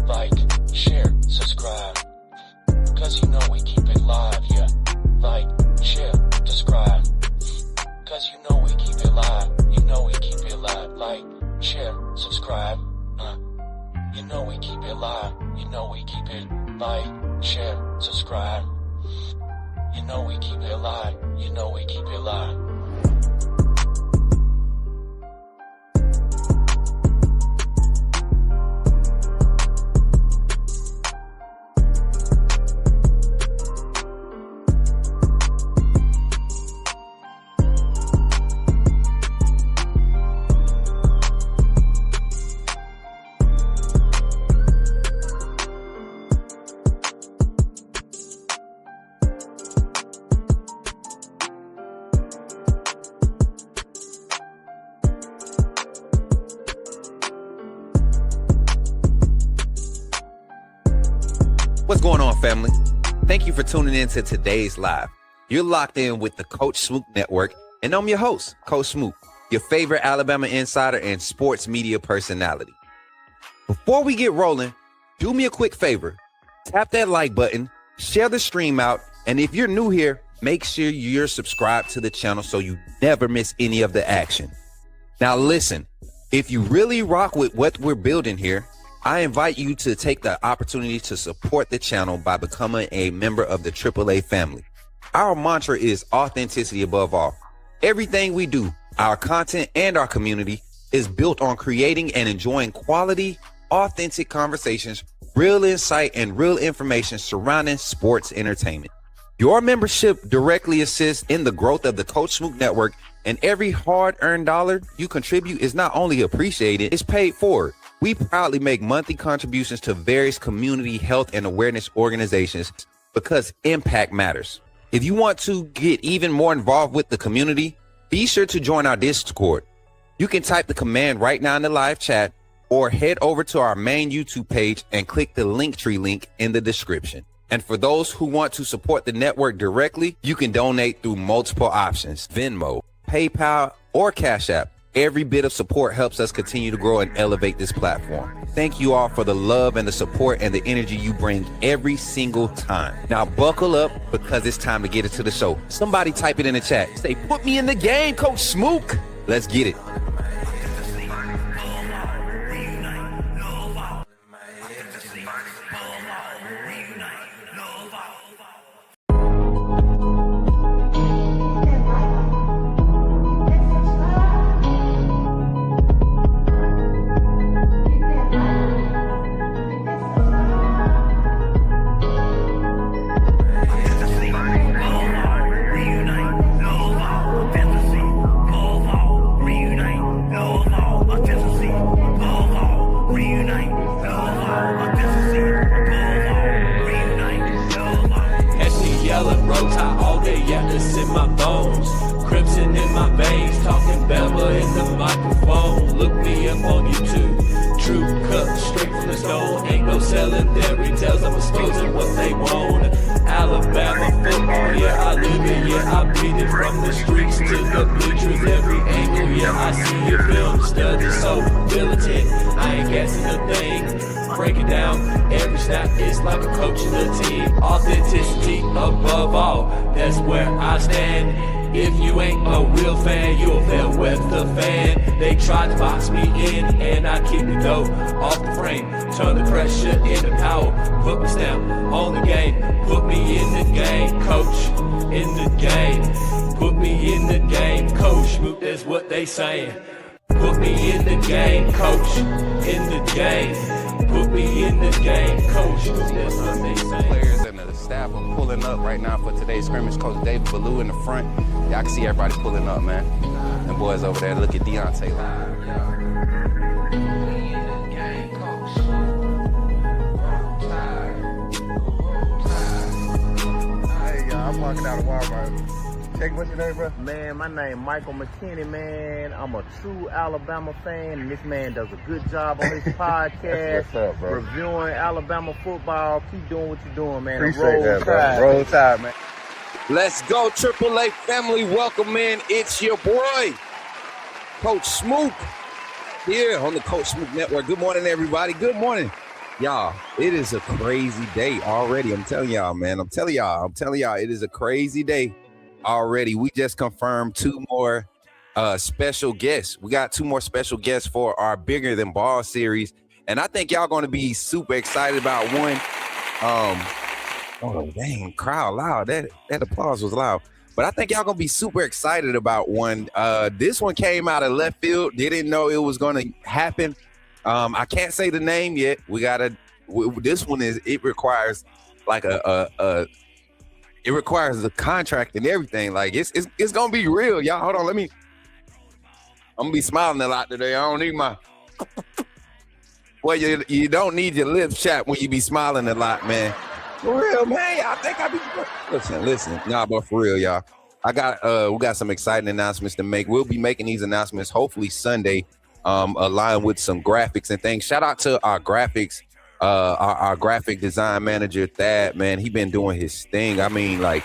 like, share, subscribe. Cause you know we keep it live, yeah. Like, share, subscribe. Cause you know we keep it live. You know we keep it live. Like, share, subscribe. You know we keep it live. You know we keep it like, share, subscribe. You know we keep it live. You know we keep it live. What's going on, family? Thank you for tuning in to today's live. You're locked in with the Coach Smook Network, and I'm your host, Coach Smook, your favorite Alabama insider and sports media personality. Before we get rolling, do me a quick favor. Tap that like button, share the stream out, and if you're new here, make sure you're subscribed to the channel so you never miss any of the action. Now listen, if you really rock with what we're building here, I invite you to take the opportunity to support the channel by becoming a member of the AAA family. Our mantra is authenticity above all. Everything we do, our content and our community, is built on creating and enjoying quality, authentic conversations, real insight, and real information surrounding sports entertainment. Your membership directly assists in the growth of the Coach Smook Network, and every hard-earned dollar you contribute is not only appreciated, it's paid forward. We proudly make monthly contributions to various community health and awareness organizations because impact matters. If you want to get even more involved with the community, be sure to join our Discord. You can type the command right now in the live chat or head over to our main YouTube page and click the Linktree link in the description. And for those who want to support the network directly, you can donate through multiple options: Venmo, PayPal, or Cash App. Every bit of support helps us continue to grow and elevate this platform. Thank you all for the love and the support and the energy you bring every single time. Now buckle up because it's time to get into the show. Somebody type it in the chat. Say, put me in the game, Coach Smook. Let's get it. Bama in the microphone. Look me up on YouTube. True cut straight from the stone. Ain't no selling fairy tales. I'm exposing what they want. Alabama football, yeah, I live it, yeah, I breathe it. From the streets to the bleachers, every angle, yeah, I see it. Film study so militant. I ain't guessing a thing. Break it down, every snap is like a coach of the team. Authenticity above all, that's where I stand. If you ain't a real fan, you'll fail with the fan. They tried to box me in, and I keep it though off the frame. Turn the pressure into power. Put my stamp on the game. Put me in the game, coach. In the game. Put me in the game, coach. Smook, that's what they saying. Put me in the game, coach. In the game. Put me in the game, coach. Smook, that's what they saying. Players and the staff are pulling up right now for today's scrimmage. Coach David Ballou in the front. Y'all can see everybody pulling up, man. Them boys over there. Look at Deontay. Hey, y'all, I'm walking out of Walmart. Check, what's your name, bro? Man, my name Michael McKinney, man. I'm a true Alabama fan, and this man does a good job on his podcast. What's up, bro? Reviewing Alabama football. Keep doing what you're doing, man. Appreciate that, bro. Roll Tide, man. Let's go, AAA family. Welcome in. It's your boy, Coach Smook, here on the Coach Smook Network. Good morning, everybody. Good morning. Y'all, it is a crazy day already. I'm telling y'all, man. I'm telling y'all, it is a crazy day already. We just confirmed two more special guests. We got two more special guests for our Bigger Than Ball series. And I think y'all going to be super excited about one. Oh, dang, crowd loud. That applause was loud. But I think y'all going to be super excited about one. This one came out of left field. Didn't know it was going to happen. I can't say the name yet. This one it requires like it requires the contract and everything. Like it's gonna be real, y'all. Hold on, I'm gonna be smiling a lot today. I don't need my well, you don't need your lips chapped when you be smiling a lot, man. For real, man. I think I be listen. Nah, but for real, y'all. We got some exciting announcements to make. We'll be making these announcements hopefully Sunday. Aligned with some graphics and things. Shout out to our graphics, our graphic design manager, Thad, man. He been doing his thing. I mean, like,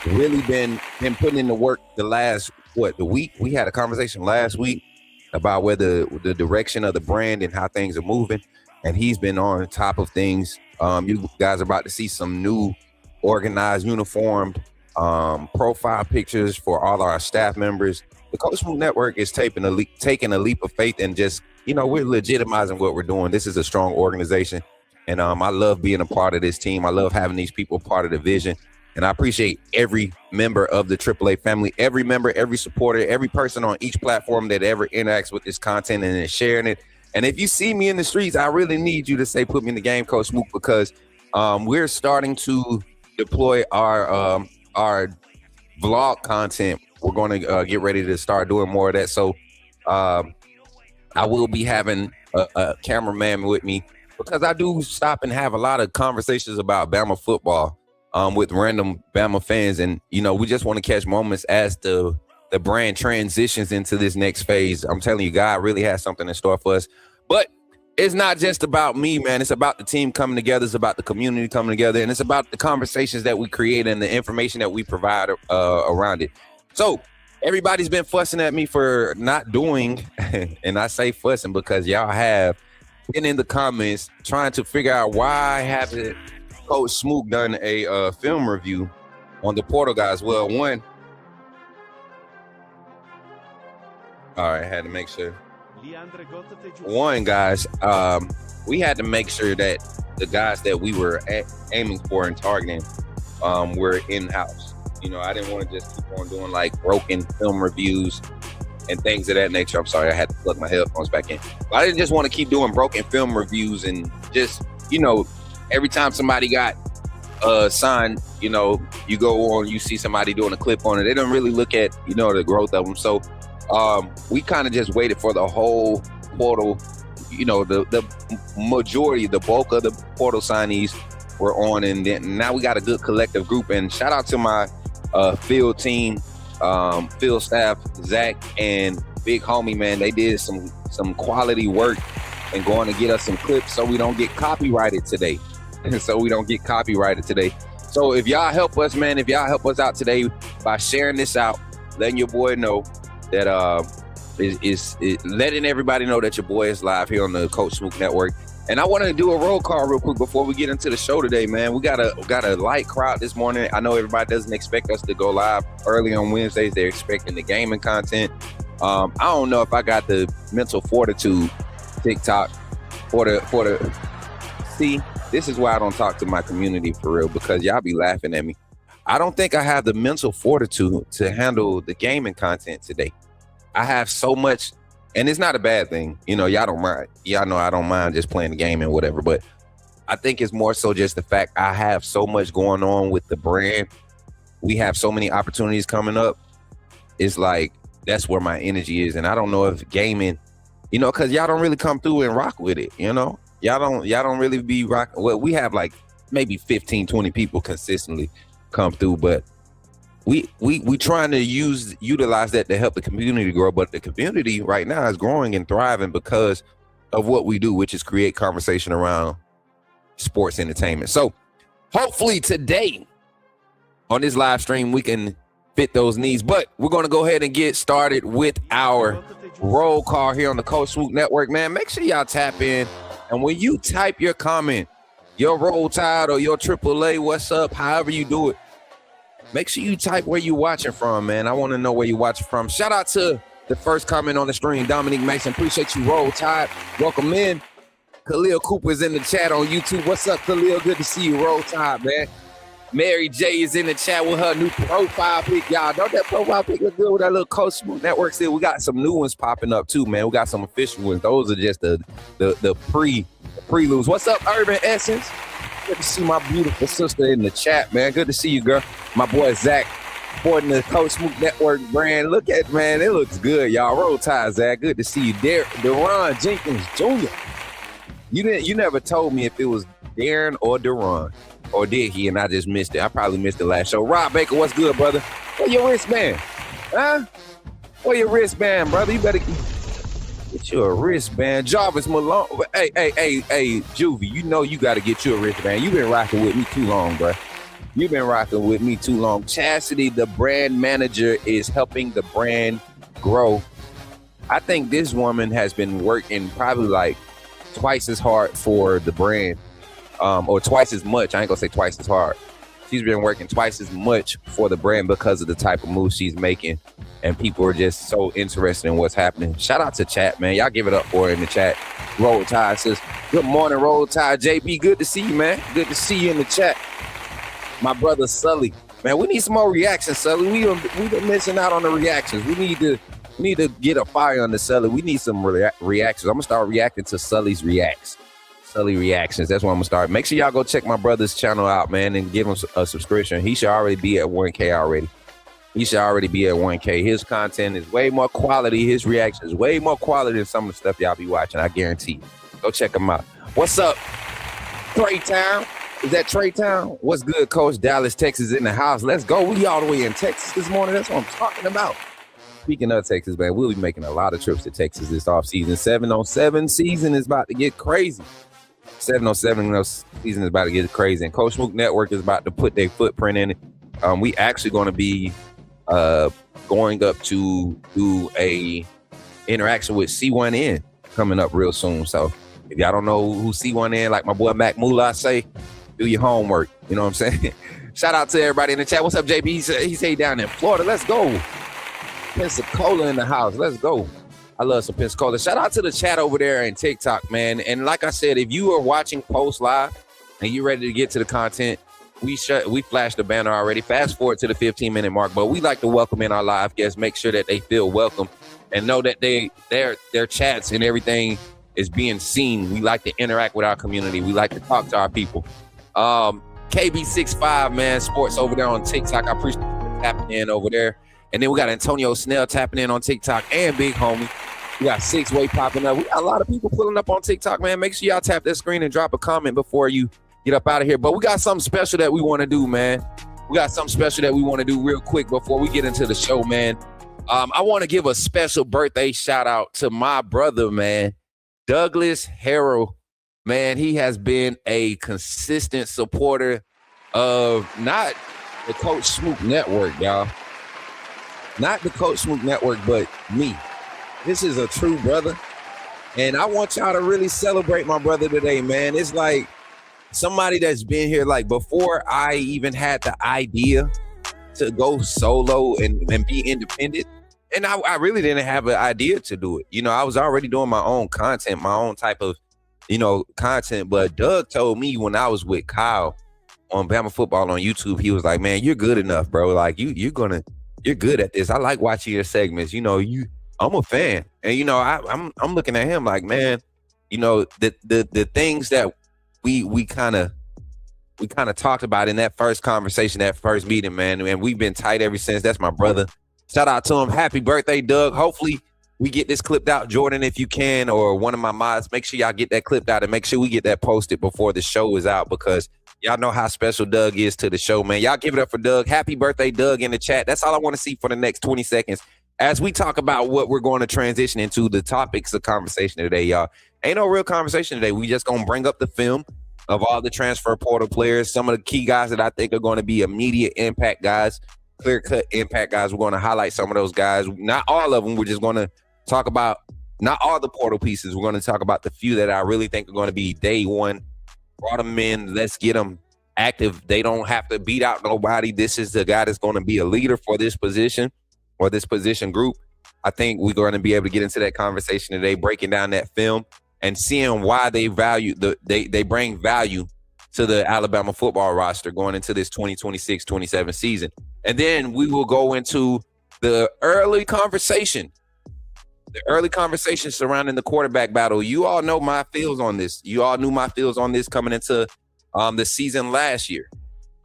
really been putting in the work the last, the week? We had a conversation last week about where the direction of the brand and how things are moving. And he's been on top of things. You guys are about to see some new organized, uniformed profile pictures for all our staff members. The Coach Smook Network is taking a leap of faith and just, we're legitimizing what we're doing. This is a strong organization. And I love being a part of this team. I love having these people part of the vision. And I appreciate every member of the AAA family, every member, every supporter, every person on each platform that ever interacts with this content and is sharing it. And if you see me in the streets, I really need you to say, put me in the game, Coach Smook, because we're starting to deploy our vlog content. We're going to get ready to start doing more of that. So I will be having a cameraman with me because I do stop and have a lot of conversations about Bama football with random Bama fans. And, we just want to catch moments as the brand transitions into this next phase. I'm telling you, God really has something in store for us. But it's not just about me, man. It's about the team coming together. It's about the community coming together. And it's about the conversations that we create and the information that we provide around it. So everybody's been fussing at me for not doing, and I say fussing because y'all have been in the comments trying to figure out why haven't Coach Smook done a film review on the Portal guys. Well, all right, had to make sure. One, guys, we had to make sure that the guys that we were aiming for and targeting were in-house. I didn't want to just keep on doing like broken film reviews and things of that nature. I'm sorry, I had to plug my headphones back in. But I didn't just want to keep doing broken film reviews and just, every time somebody got signed, you go on, you see somebody doing a clip on it. They don't really look at, the growth of them. So we kind of just waited for the whole portal, the majority, the bulk of the portal signees were on, and then now we got a good collective group. And shout out to my field team, field staff, Zach and Big Homie, man. They did some quality work and going to get us some clips so we don't get copyrighted today. So if y'all help us, man, if y'all help us out today by sharing this out, letting your boy know that is letting everybody know that your boy is live here on the Coach Smook Network. And I want to do a roll call real quick before we get into the show today, man. We got a light crowd this morning. I know everybody doesn't expect us to go live early on Wednesdays. They're expecting the gaming content. I don't know if I got the mental fortitude TikTok for the see. This is why I don't talk to my community for real, because y'all be laughing at me. I don't think I have the mental fortitude to handle the gaming content today. I have so much. And it's not a bad thing. Y'all don't mind. Y'all know I don't mind just playing the game and whatever. But I think it's more so just the fact I have so much going on with the brand. We have so many opportunities coming up. It's like, that's where my energy is. And I don't know if gaming, because y'all don't really come through and rock with it. Y'all don't really be rocking. Well, we have like maybe 15, 20 people consistently come through. But we trying to utilize that to help the community grow, but the community right now is growing and thriving because of what we do, which is create conversation around sports entertainment. So hopefully today on this live stream we can fit those needs, but we're going to go ahead and get started with our roll call here on the Coach Smook Network. Man, make sure y'all tap in And when you type your comment, your Roll Tide or your AAA, what's up, however you do it, make sure you type where you watching from, man. I want to know where you watching from. Shout out to the first comment on the stream, Dominique Mason. Appreciate you, Roll Tide. Welcome in. Khalil Cooper's in the chat on YouTube. What's up, Khalil? Good to see you, Roll Tide, man. Mary J is in the chat with her new profile pic, y'all. Don't that profile pic look good with that little Coach Smook Network still? We got some new ones popping up too, man. We got some official ones. Those are just the preludes. What's up, Urban Essence? Good to see my beautiful sister in the chat, man. Good to see you, girl. My boy Zach, sporting the Coach Smook Network brand. Look at, man, it looks good, y'all. Roll Tide, Zach. Good to see you. Deron Jenkins Jr. You never told me if it was Darren or Deron. Or did he? And I just missed it. I probably missed the last show. Rob Baker, what's good, brother? Where your wristband? Huh? Where your wristband, brother? You better get you a wristband. Jarvis Malone. Hey, Juvie, you know you got to get you a wristband. You've been rocking with me too long, bro. You've been rocking with me too long. Chastity, the brand manager, is helping the brand grow. I think this woman has been working probably like twice as hard for the brand. Or twice as much. I ain't gonna say twice as hard. She's been working twice as much for the brand because of the type of moves she's making, and people are just so interested in what's happening. Shout out to chat, man. Y'all give it up for her in the chat. Roll Tide says, good morning, Roll Tide. JB, good to see you, man. Good to see you in the chat. My brother Sully, man, we need some more reactions, Sully. We been missing out on the reactions. We need to get a fire on the Sully. We need some reactions. I'm gonna start reacting to Sully's reacts. Sully reactions. That's what I'm gonna start. Make sure y'all go check my brother's channel out, man, and give him a subscription. He should already be at 1K already. He should already be at 1K. His content is way more quality. His reaction is way more quality than some of the stuff y'all be watching. I guarantee you. Go check him out. What's up, Trey Town? Is that Trey Town? What's good, Coach? Dallas, Texas in the house. Let's go. We all the way in Texas this morning. That's what I'm talking about. Speaking of Texas, man, we'll be making a lot of trips to Texas this offseason. 7-on-7 season is about to get crazy. 7-on-7 season is about to get crazy, and Coach Smook Network is about to put their footprint in it. We actually going to be going up to do a interaction with C1N coming up real soon. So if y'all don't know who C1N, like my boy Mac Moolah say, do your homework. You know what I'm saying? Shout out to everybody in the chat. What's up, JB? He say down in Florida. Let's go. Pensacola in the house. Let's go. I love some Pensacola. Shout out to the chat over there in TikTok, man. And like I said, if you are watching Post Live and you're ready to get to the content, we flashed the banner already. Fast forward to the 15-minute mark, but we like to welcome in our live guests, make sure that they feel welcome and know that their chats and everything is being seen. We like to interact with our community. We like to talk to our people. KB65, man, sports over there on TikTok. I appreciate you tapping in over there. And then we got Antonio Snell tapping in on TikTok and Big Homie. We got 6-Way popping up. We got a lot of people pulling up on TikTok, man. Make sure y'all tap that screen and drop a comment before you get up out of here. But we got something special that we want to do, man. We got something special that we want to do real quick before we get into the show, man. I want to give a special birthday shout out to my brother, man, Douglas Harrell. Man, he has been a consistent supporter of not the Coach Smook Network, y'all. Not the Coach Smook Network, but me. This is a true brother. And I want y'all to really celebrate my brother today, man. It's like somebody that's been here like before I even had the idea to go solo and be independent. And I really didn't have an idea to do it. You know, I was already doing my own content, my own type of, content. But Doug told me when I was with Kyle on Bama Football on YouTube, he was like, man, you're good enough, bro. Like you're good at this. I like watching your segments. I'm a fan. And, I'm looking at him like, man, the things that we kind of talked about in that first conversation, that first meeting, man. And we've been tight ever since. That's my brother. Shout out to him. Happy birthday, Doug. Hopefully we get this clipped out. Jordan, if you can, or one of my mods, make sure y'all get that clipped out and make sure we get that posted before the show is out, because y'all know how special Doug is to the show, man. Y'all give it up for Doug. Happy birthday, Doug, in the chat. That's all I want to see for the next 20 seconds. As we talk about what we're going to transition into, the topics of conversation today, y'all. Ain't no real conversation today. We just going to bring up the film of all the transfer portal players, some of the key guys that I think are going to be immediate impact guys, clear-cut impact guys. We're going to highlight some of those guys. Not all of them. We're just going to talk about, not all the portal pieces. We're going to talk about the few that I really think are going to be day one. Brought them in. Let's get them active. They don't have to beat out nobody. This is the guy that's going to be a leader for this position or this position group. I think we're going to be able to get into that conversation today, breaking down that film and seeing why they bring value to the Alabama football roster going into this 2026-27 season. And then we will go into the early conversation surrounding the quarterback battle. You all know my feels on this. You all knew my feels on this coming into the season last year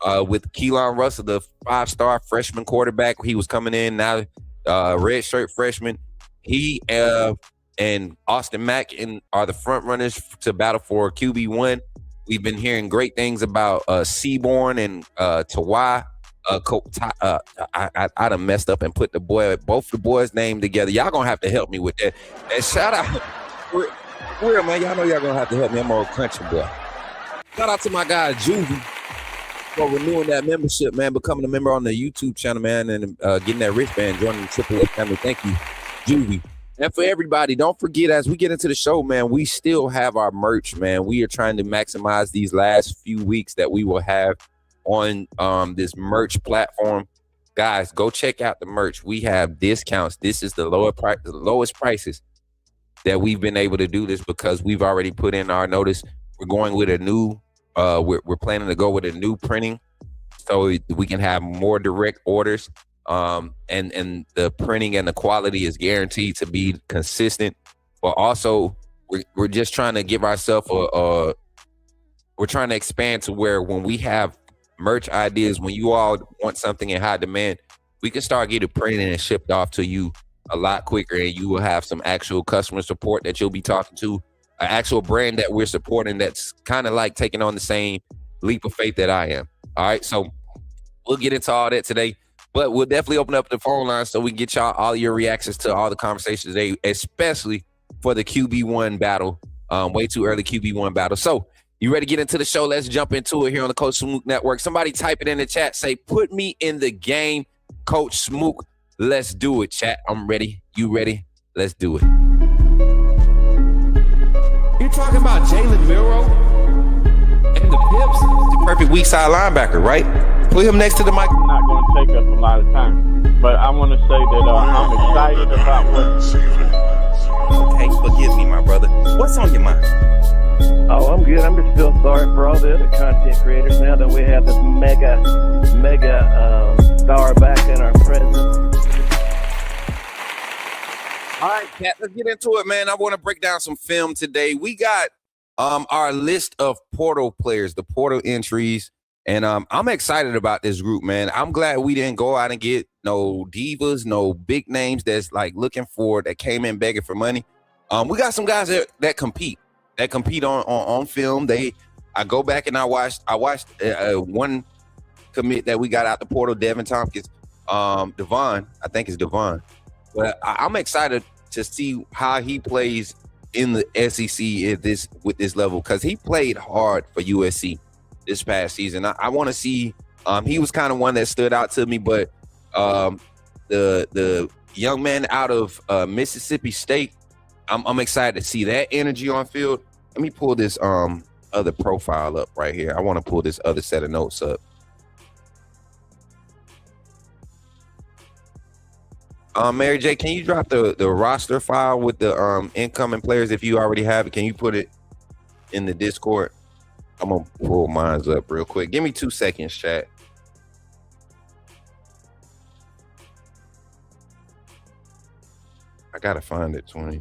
with Keelan Russell, the 5-star freshman quarterback. He was coming in now, red shirt freshman. He and Austin Mack are the front runners to battle for QB1. We've been hearing great things about Seaborn and Tawai. I done messed up and put both the boys' name together. Y'all gonna have to help me with that. And shout out, real man. Y'all know y'all gonna have to help me. I'm an old country boy. Shout out to my guy Juvie for renewing that membership, man. Becoming a member on the YouTube channel, man, and getting that wristband, joining the Triple A family. Thank you, Juvie. And for everybody, don't forget, as we get into the show, man, we still have our merch, man. We are trying to maximize these last few weeks that we will have on this merch platform. Guys, go check out the merch. We have discounts. This is the lowest prices that we've been able to do this because we've already put in our notice. We're going with a new, we're planning to go with a new printing so we can have more direct orders. And the printing and the quality is guaranteed to be consistent, but also we're just trying to give ourselves we're trying to expand to where when we have merch ideas, when you all want something in high demand, we can start getting printed and shipped off to you a lot quicker, and you will have some actual customer support that you'll be talking to, an actual brand that we're supporting that's kind of like taking on the same leap of faith that I am. All right, so we'll get into all that today. But we'll definitely open up the phone line so we can get y'all all your reactions to all the conversations today, especially for the QB1 battle, way too early QB1 battle. So you ready to get into the show? Let's jump into it here on the Coach Smook Network. Somebody type it in the chat. Say, put me in the game, Coach Smook. Let's do it, chat. I'm ready. You ready? Let's do it. You're talking about Jalen Milroe and the Pips? The perfect weak side linebacker, right? Put him next to the mic. Not going to take up a lot of time, but I want to say that I'm excited about what. Okay, forgive me, my brother. What's on your mind? Oh, I'm good. I'm just feel sorry for all the other content creators now that we have this mega star back in our presence. All right, Kat, let's get into it, man. I want to break down some film today. We got our list of portal players, the portal entries. And I'm excited about this group, man. I'm glad we didn't go out and get no divas, no big names that's like looking for, that came in begging for money. We got some guys that compete on film. I go back and I watched one commit that we got out the portal, Devin Tomkins, Devon, I think it's Devon. But I'm excited to see how he plays in the SEC with this level, because he played hard for USC this past season. I want to see. He was kind of one that stood out to me, but the young man out of Mississippi State, I'm excited to see that energy on field. Let me pull this other profile up right here. I want to pull this other set of notes up. Mary J, can you drop the roster file with the incoming players if you already have it? Can you put it in the Discord? I'm gonna pull mine up real quick. Give me 2 seconds, chat. I gotta find it, 20.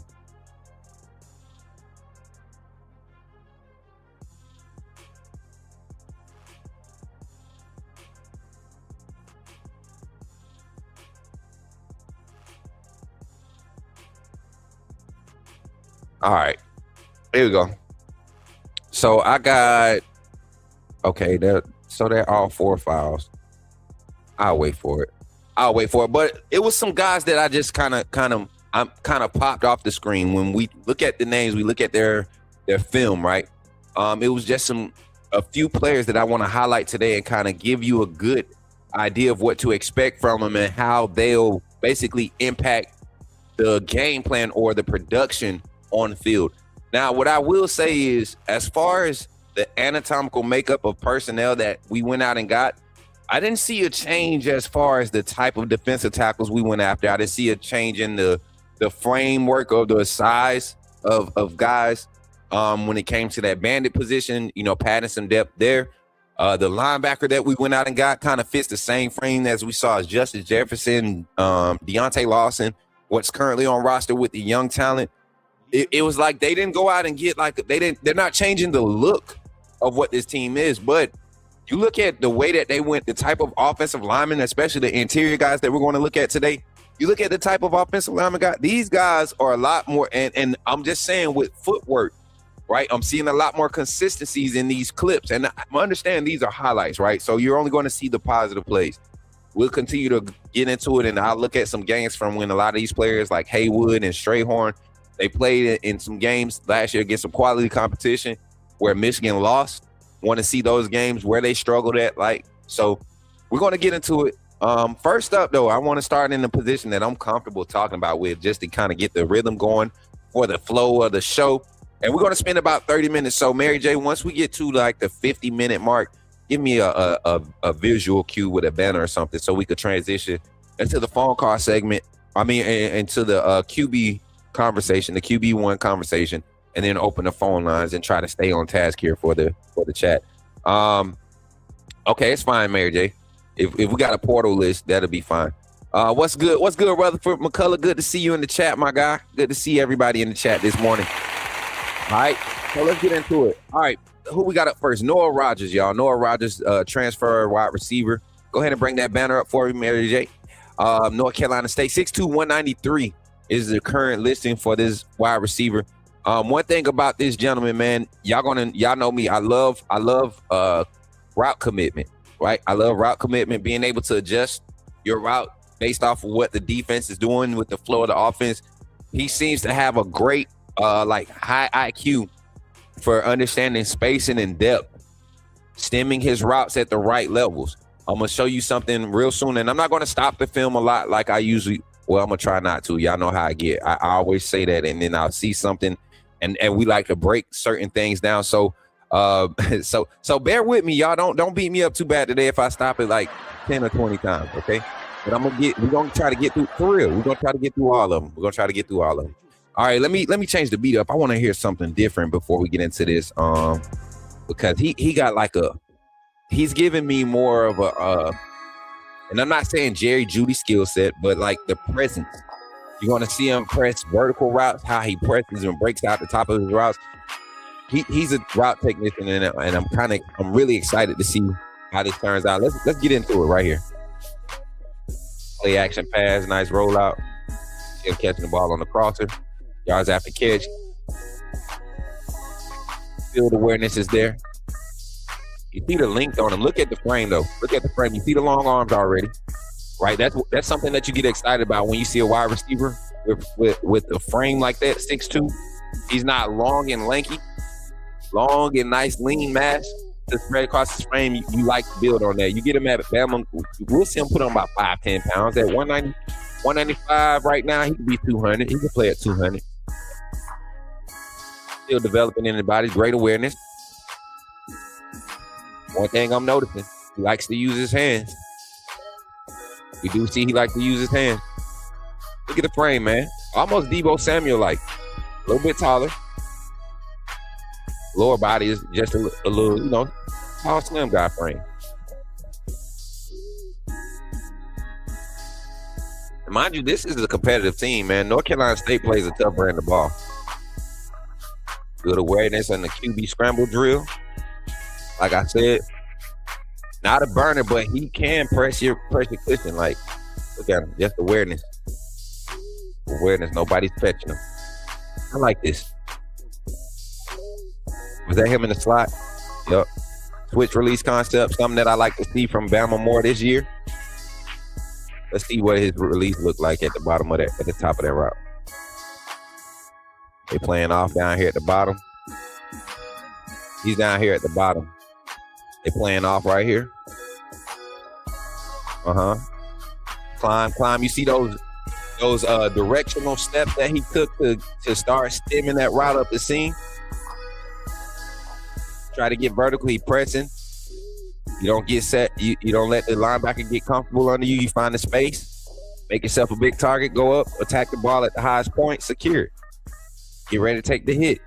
All right, here we go. So I got, okay, they're all 4 files. I'll wait for it. But it was some guys that I just kind of popped off the screen when we look at the names, we look at their film, right? It was just a few players that I want to highlight today and kind of give you a good idea of what to expect from them and how they'll basically impact the game plan or the production on the field. Now, what I will say is, as far as the anatomical makeup of personnel that we went out and got, I didn't see a change as far as the type of defensive tackles we went after. I didn't see a change in the framework or the size of guys when it came to that bandit position, padding some depth there. The linebacker that we went out and got kind of fits the same frame as we saw as Justice Jefferson, Deontay Lawson, what's currently on roster with the young talent. It was like they didn't go out and get they're not changing the look of what this team is, but you look at the way that they went, the type of offensive linemen, especially the interior guys that we're going to look at today. You look at the type of offensive lineman guy, these guys are a lot more, and I'm just saying with footwork, right? I'm seeing a lot more consistencies in these clips, and I understand these are highlights, right? So you're only going to see the positive plays. We'll continue to get into it, and I'll look at some games from when a lot of these players like Haywood and Strayhorn, they played in some games last year against some quality competition where Michigan lost. Want to see those games where they struggled at, so we're going to get into it. First up, though, I want to start in the position that I'm comfortable talking about with, just to kind of get the rhythm going for the flow of the show. And we're going to spend about 30 minutes. So, Mary J, once we get to the 50-minute mark, give me a visual cue with a banner or something so we could transition into the phone call segment. Into the QB conversation, the QB1 conversation, and then open the phone lines and try to stay on task here for the chat. Okay, it's fine, Mary J. If we got a portal list, that'll be fine. What's good? What's good, Rutherford McCullough? Good to see you in the chat, my guy. Good to see everybody in the chat this morning. All right, so let's get into it. All right, who we got up first? Noah Rogers, y'all. Noah Rogers, transfer wide receiver. Go ahead and bring that banner up for me, Mary J. North Carolina State, 6'2", 193 is the current listing for this wide receiver. One thing about this gentleman, man, y'all know me. I love route commitment, right? I love route commitment, being able to adjust your route based off of what the defense is doing with the flow of the offense. He seems to have a great high IQ for understanding spacing and depth, stemming his routes at the right levels. I'm gonna show you something real soon, and I'm not gonna stop the film a lot like I usually. Well, I'm gonna try not to. Y'all know how I get. I always say that, and then I'll see something, and we like to break certain things down. So so bear with me, y'all. Don't beat me up too bad today if I stop it like 10 or 20 times, okay? But we're gonna try to get through for real. We're gonna try to get through all of them. All right, let me change the beat up. I want to hear something different before we get into this. Because he got he's giving me more of a and I'm not saying Jerry Jeudy skill set, but like the presence. You're gonna see him press vertical routes, how he presses and breaks out the top of his routes. He's a route technician, and I'm really excited to see how this turns out. Let's get into it right here. Play action pass, nice rollout. Him catching the ball on the crosser. Yards after catch. Field awareness is there. You see the length on him. Look at the frame, though. Look at the frame. You see the long arms already, right? That's something that you get excited about when you see a wide receiver with a frame like that, 6'2". He's not long and lanky. Long and nice lean mass to spread across his frame. You like to build on that. You get him at Bama. We'll see him put on about 5-10 pounds. At 190, 195 right now, he can be 200. He can play at 200. Still developing in the body. Great awareness. One thing I'm noticing, he likes to use his hands. We do see he likes to use his hands. Look at the frame, man. Almost Deebo Samuel-like. A little bit taller. Lower body is just a little, tall, slim guy frame. And mind you, this is a competitive team, man. North Carolina State plays a tough brand of ball. Good awareness on the QB scramble drill. Like I said, not a burner, but he can press your cushion. Like, look at him, just awareness. Awareness, nobody's fetching him. I like this. Was that him in the slot? Yep. Switch release concept, something that I like to see from Bama more this year. Let's see what his release looked like at the bottom of that, at the top of that route. They playing off down here at the bottom. He's down here at the bottom. They playing off right here. Climb. You see those those directional steps that he took to start stemming that route up the seam. Try to get vertically pressing. You don't get set. You don't let the linebacker get comfortable under you. You find the space. Make yourself a big target. Go up. Attack the ball at the highest point. Secure it. Get ready to take the hit.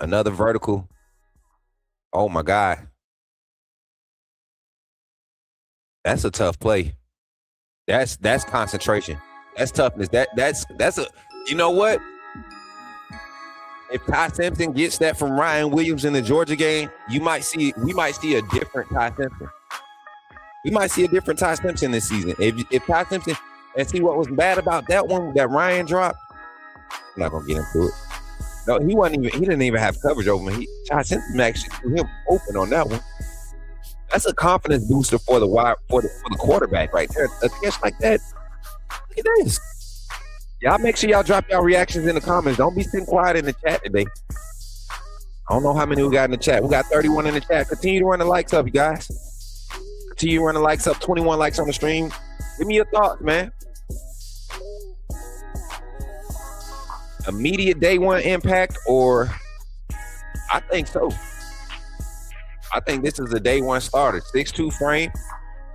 Another vertical. Oh, my God. That's a tough play. That's concentration. That's toughness. That's a, you know what? If Ty Simpson gets that from Ryan Williams in the Georgia game, we might see a different Ty Simpson. We might see a different Ty Simpson this season. If Ty Simpson, and see what was bad about that one that Ryan dropped. I'm not gonna get into it. No, he didn't even have coverage over him. Ty Simpson actually threw him open on that one. That's a confidence booster for the quarterback right there. A catch like that. Look at this. Y'all make sure y'all drop y'all reactions in the comments. Don't be sitting quiet in the chat today. I don't know how many we got in the chat. We got 31 in the chat. Continue to run the likes up, you guys. Continue to run the likes up. 21 likes on the stream. Give me your thoughts, man. Immediate day one impact, or I think so. I think this is a day one starter. 6'2" frame.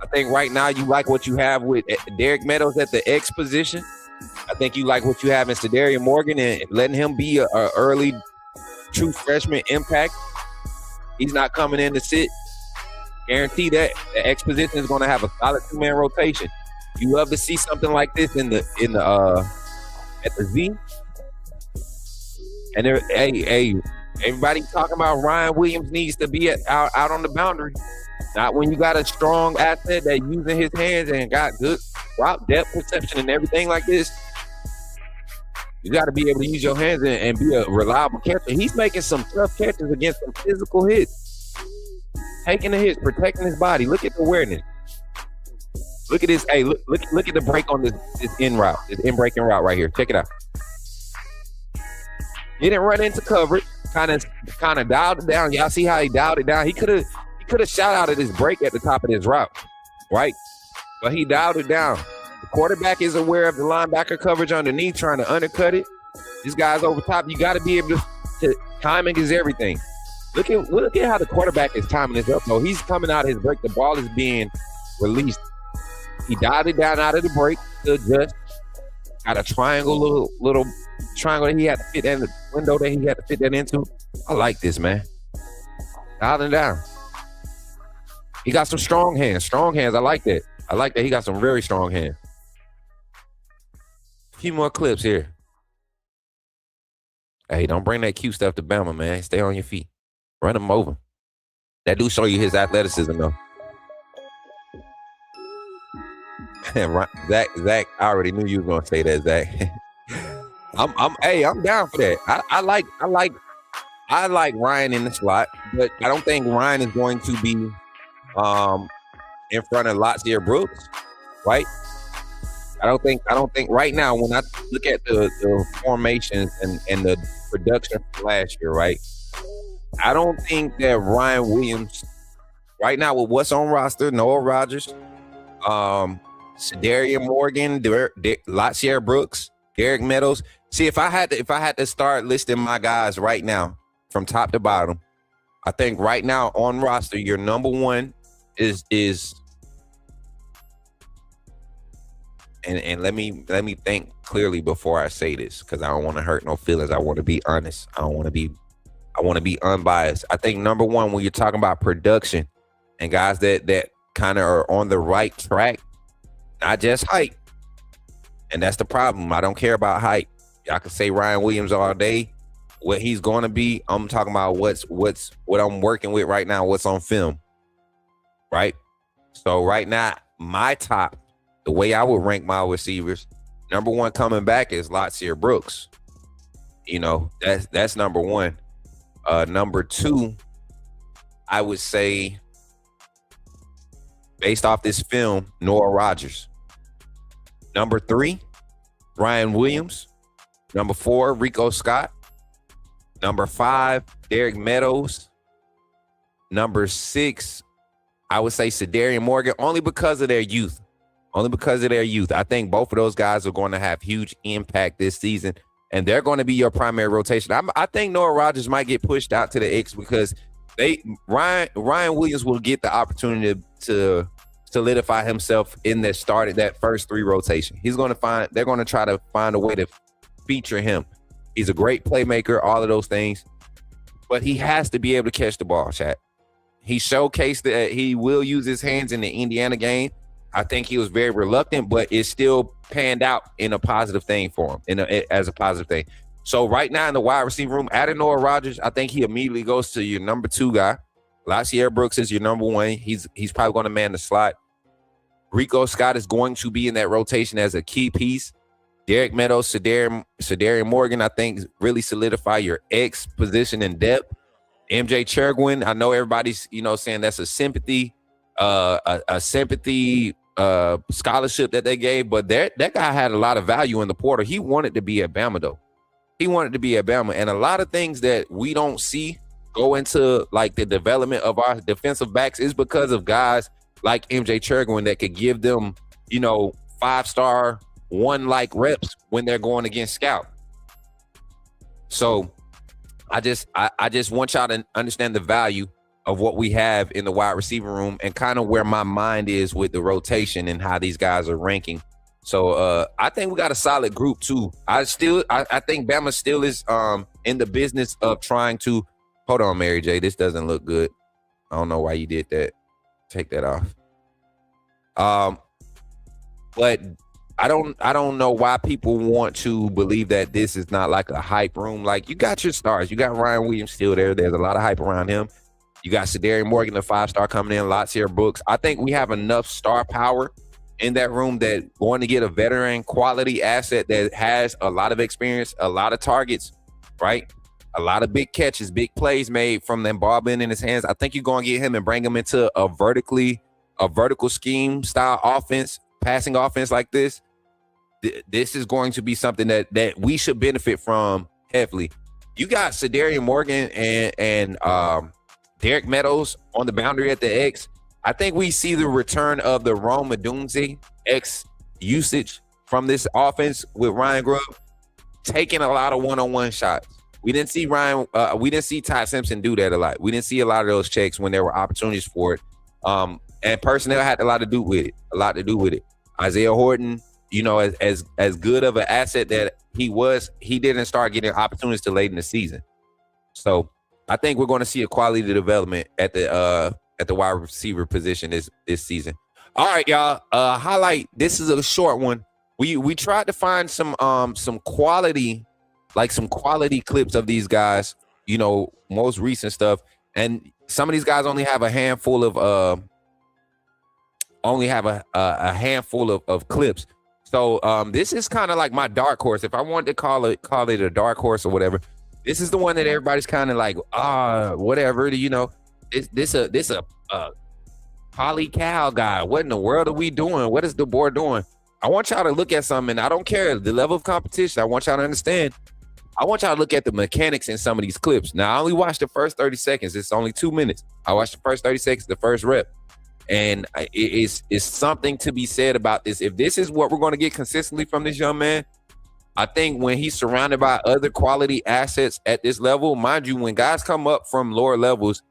I think right now you like what you have with Derek Meadows at the X position. I think you like what you have in Sedarian Morgan and letting him be a early true freshman impact. He's not coming in to sit. Guarantee that the X position is going to have a solid 2-man rotation. You love to see something like this at the Z. And there, hey, everybody talking about Ryan Williams needs to be out on the boundary. Not when you got a strong asset that using his hands and got good route depth perception and everything like this. You got to be able to use your hands and be a reliable catcher. He's making some tough catches against some physical hits. Taking the hits, protecting his body. Look at the awareness. Look at this. Hey, look at the break on this in route, this in breaking route right here. Check it out. He didn't run into coverage. Kind of dialed it down. Y'all see how he dialed it down? He could have shot out at his break at the top of his route, right? But he dialed it down. The quarterback is aware of the linebacker coverage underneath, trying to undercut it. This guy's over top. You got to be able to timing is everything. Look at how the quarterback is timing this up. No, he's coming out of his break. The ball is being released. He dialed it down out of the break to adjust. Got a triangle, little triangle that he had to fit in, the window that he had to fit that into. I like this, man. Dialed it down. He got some strong hands. I like that. He got some very strong hands. A few more clips here. Hey, don't bring that cute stuff to Bama, man. Stay on your feet. Run him over. That do show you his athleticism, though. Zach, I already knew you were gonna say that, Zach. I'm down for that. I like Ryan in the slot, but I don't think Ryan is going to be in front of Latsier Brooks, right? I don't think right now when I look at the formations and the production from last year, right? I don't think that Ryan Williams right now with what's on roster, Noah Rogers, Sedarian Morgan, Latsier Brooks, Derek Meadows. See, if I had to start listing my guys right now from top to bottom, I think right now on roster, your number one is and let me think clearly before I say this, because I don't want to hurt no feelings. I want to be honest. I want to be unbiased. I think number one, when you're talking about production and guys that kind of are on the right track, not just height. And that's the problem. I don't care about height. Y'all can say Ryan Williams all day. What he's going to be, I'm talking about what I'm working with right now, what's on film, right? So right now, my top, the way I would rank my receivers, number one coming back is Latsier Brooks. You know, that's number one. Number two, I would say, based off this film, Noah Rogers. Number three, Ryan Williams. Number four, Rico Scott. Number five, Derek Meadows. Number six, I would say Sedarian Morgan, only because of their youth. only because of their youth. I think both of those guys are going to have huge impact this season, and they're going to be your primary rotation. I think Noah Rogers might get pushed out to the X because Ryan Williams will get the opportunity to solidify himself in that first 3 rotation. They're going to try to find a way to feature him. He's a great playmaker, all of those things, but he has to be able to catch the ball, chat. He showcased that he will use his hands in the Indiana game. I think he was very reluctant, but it still panned out in a positive thing for him, as a positive thing. So right now in the wide receiver room, adding Noah Rogers, I think he immediately goes to your number 2 guy. Lacier Brooks is your number 1. He's probably going to man the slot. Rico Scott is going to be in that rotation as a key piece. Derek Meadows, Sadarian Morgan, I think really solidify your X position in depth. MJ Chergwin, I know everybody's saying that's a sympathy scholarship that they gave, but that guy had a lot of value in the portal. He wanted to be at Bama though. He wanted to be at Bama, and a lot of things that we don't see go into like the development of our defensive backs is because of guys like MJ Chergwin that could give them 5-star 1 reps when they're going against scout. So I just want y'all to understand the value of what we have in the wide receiver room and kind of where my mind is with the rotation and how these guys are ranking. So I think we got a solid group too. I think Bama still is in the business of trying to hold on, Mary J. This doesn't look good. I don't know why you did that. Take that off. But I don't know why people want to believe that this is not like a hype room. Like, you got your stars. You got Ryan Williams still there. There's a lot of hype around him. You got Sadarian Morgan, the 5-star coming in, Lacier Brooks. I think we have enough star power in that room that going to get a veteran quality asset that has a lot of experience, a lot of targets, right? A lot of big catches, big plays made from them ball being in his hands. I think you're going to get him and bring him into a vertical scheme style offense, passing offense like this. This is going to be something that we should benefit from heavily. You got Sadarian Morgan and Derek Meadows on the boundary at the X. I think we see the return of the Rome Odunze X usage from this offense with Ryan Grubb taking a lot of one-on-one shots. We didn't see Ty Simpson do that a lot. We didn't see a lot of those checks when there were opportunities for it. And personnel had a lot to do with it. Isaiah Horton, as good of an asset that he was, he didn't start getting opportunities till late in the season. So I think we're going to see a quality development at the wide receiver position this season. All right, y'all. Highlight. This is a short one. We tried to find some quality clips of these guys. Most recent stuff, and some of these guys only have a handful of clips. So this is kind of like my dark horse. If I wanted to call it a dark horse or whatever, this is the one that everybody's kind of like, whatever. This a Polly Cal guy. What in the world are we doing? What is the board doing? I want y'all to look at something. I don't care the level of competition. I want y'all to understand. I want y'all to look at the mechanics in some of these clips. Now, I only watched the first 30 seconds. It's only 2 minutes. I watched the first 30 seconds, the first rep. And it's something to be said about this. If this is what we're going to get consistently from this young man, I think when he's surrounded by other quality assets at this level, mind you, when guys come up from lower levels,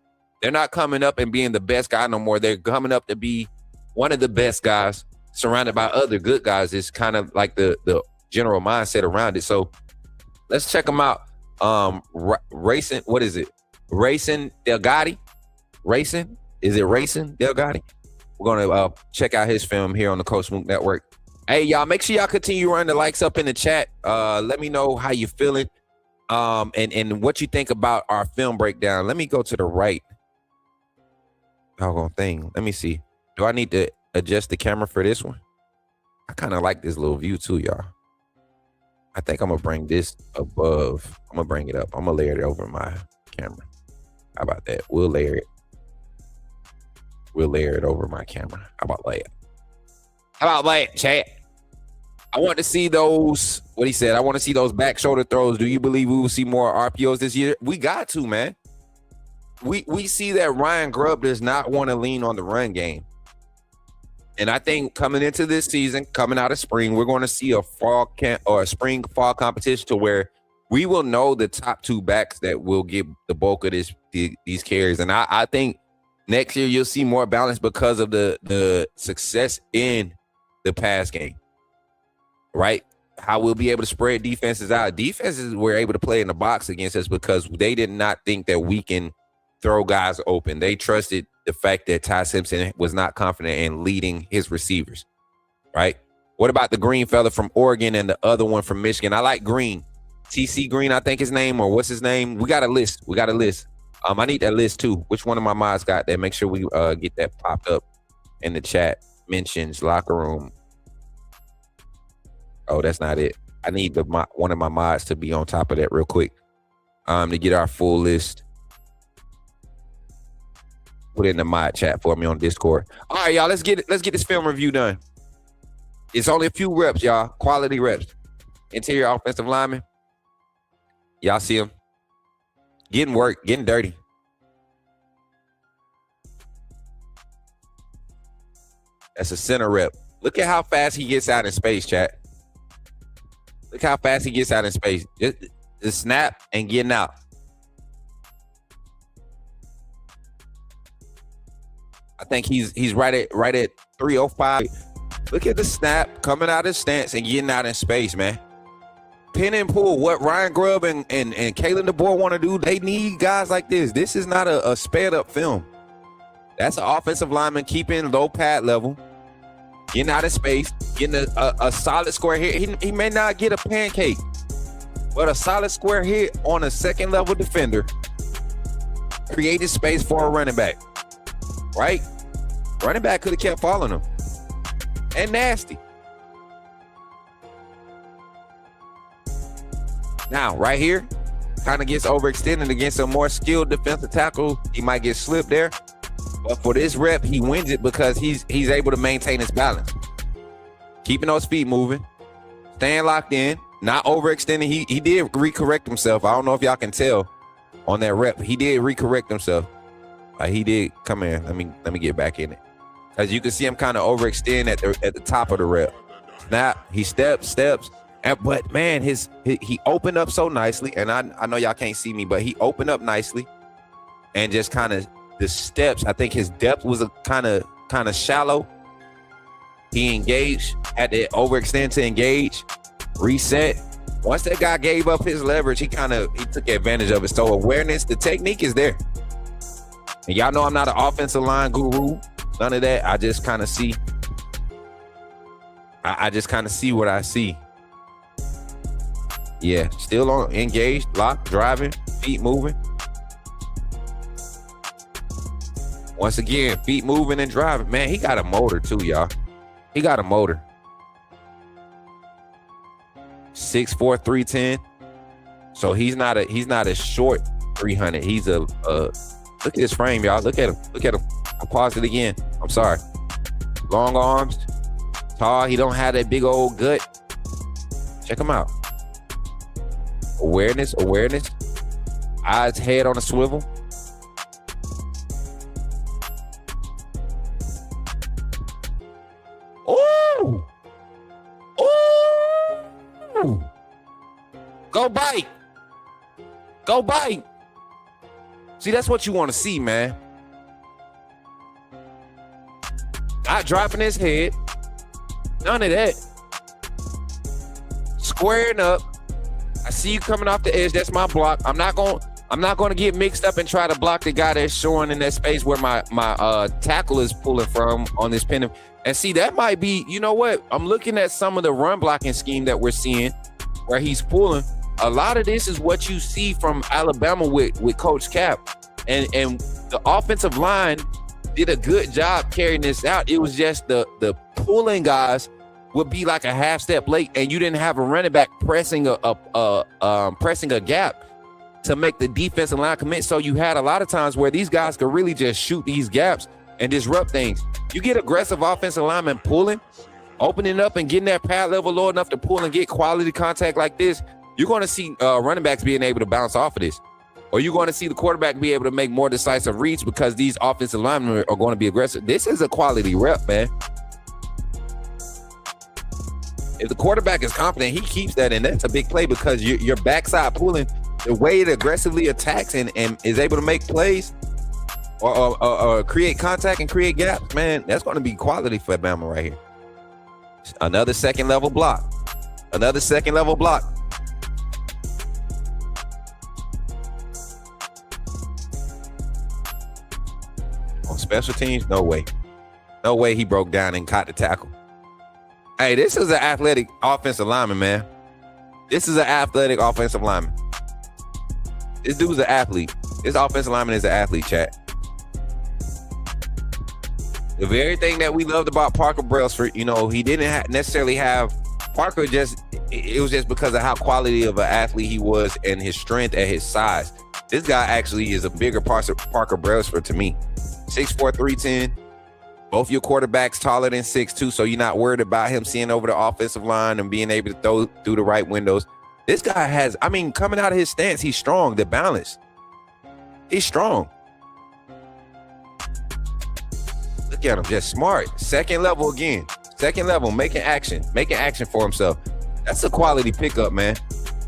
they're not coming up and being the best guy no more. They're coming up to be one of the best guys surrounded by other good guys. It's kind of like the general mindset around it. So let's check them out. Racin, what is it? Racin Delgatty? Racin? Is it Racin Delgatty? We're going to check out his film here on the Coach Smook Network. Hey, y'all, make sure y'all continue running the likes up in the chat. Let me know how you feeling and what you think about our film breakdown. Let me go to the right. Doggone thing. Let me see. Do I need to adjust the camera for this one? I kind of like this little view too, y'all. I think I'm going to bring this above. I'm going to bring it up. I'm going to layer it over my camera. How about that? We'll layer it. We'll layer it over my camera. How about that? How about that, chat? I want to see those, what he said, I want to see those back shoulder throws. Do you believe we will see more RPOs this year? We got to, man. We see that Ryan Grubb does not want to lean on the run game. And I think coming into this season, coming out of spring, we're going to see a fall camp or a spring fall competition to where we will know the top 2 backs that will get the bulk of these carries. And I think next year you'll see more balance because of the success in the pass game, right? How we'll be able to spread defenses out. Defenses were able to play in the box against us because they did not think that we can throw guys open. They trusted the fact that Ty Simpson was not confident in leading his receivers, right? What about the green fella from Oregon and the other one from Michigan? I like Green. TC Green, I think his name, or what's his name? We got a list. I need that list too. Which one of my mods got that? Make sure we get that popped up in the chat. Mentions, locker room. Oh, that's not it. I need one of my mods to be on top of that real quick to get our full list. Put it in the mod chat for me on Discord. All right, y'all, let's get this film review done. It's only a few reps, y'all. Quality reps. Interior offensive lineman. Y'all see him getting work, getting dirty. That's a center rep. Look at how fast he gets out in space, chat. Look how fast he gets out in space. Just snap and getting out. I think he's right at 305. Look at the snap coming out of stance and getting out in space, man. Pin and pull. What Ryan Grubb and Kalen DeBoer want to do, they need guys like this. This is not a sped up film. That's an offensive lineman keeping low pad level, getting out of space, getting a solid square hit. He may not get a pancake, but a solid square hit on a second level defender, created space for a running back. Right? Running back could have kept following him. And nasty. Now, right here, kind of gets overextended against a more skilled defensive tackle. He might get slipped there. But for this rep, he wins it because he's able to maintain his balance. Keeping those feet moving. Staying locked in. Not overextending. He did recorrect himself. I don't know if y'all can tell on that rep. He did recorrect himself. He did. Come here. Let me get back in it. As you can see, him kind of overextend at the top of the rep. Snap. He steps. But man, he opened up so nicely. And I know y'all can't see me, but he opened up nicely, and just kind of the steps. I think his depth was a kind of shallow. He engaged, had to overextend to engage, reset. Once that guy gave up his leverage, he took advantage of it. So awareness, the technique is there. And y'all know I'm not an offensive line guru. None of that. I just kind of see. I just kind of see what I see. Yeah, still on, engaged, locked, driving, feet moving. Once again, feet moving and driving. Man, he got a motor too, y'all. He got a motor. 6'4", 310. So he's not a short 300. He's a look at his frame, y'all. Look at him. I'll pause it again. I'm sorry. Long arms, tall. He don't have that big old gut. Check him out. Awareness. Eyes, head on a swivel. Ooh! Go bite. See, that's what you want to see, man. Not dropping his head. None of that. Squaring up. I see you coming off the edge. That's my block. I'm not going to get mixed up and try to block the guy that's showing in that space where my tackle is pulling from on this pin. And see, that might be, you know what? I'm looking at some of the run blocking scheme that we're seeing where he's pulling. A lot of this is what you see from Alabama with Coach Cap. And the offensive line did a good job carrying this out. It was just the pulling guys would be like a half step late, and you didn't have a running back pressing a gap to make the defensive line commit. So you had a lot of times where these guys could really just shoot these gaps and disrupt things. You get aggressive offensive linemen pulling, opening up and getting that pad level low enough to pull and get quality contact like this, you're going to see running backs being able to bounce off of this. Or you're going to see the quarterback be able to make more decisive reads because these offensive linemen are going to be aggressive. This is a quality rep, man. If the quarterback is confident, he keeps that, and that's a big play because your backside pulling, the way it aggressively attacks and is able to make plays or create contact and create gaps, man, that's going to be quality for Bama right here. Another second level block. Another second level block. On special teams, no way. No way he broke down and caught the tackle. Hey, this is an athletic offensive lineman, man. This is an athletic offensive lineman. This dude's an athlete. This offensive lineman is an athlete, chat. The very thing that we loved about Parker Brailsford, you know, he didn't necessarily have Parker. It was just because of how quality of an athlete he was and his strength at his size. This guy actually is a bigger Parker Brailsford to me. 6'4", 310. Both your quarterbacks taller than 6'2", so you're not worried about him seeing over the offensive line and being able to throw through the right windows. This guy has, I mean, coming out of his stance, he's strong. The balance. He's strong. Look at him, just smart. Second level again. Second level, making action for himself. That's a quality pickup, man.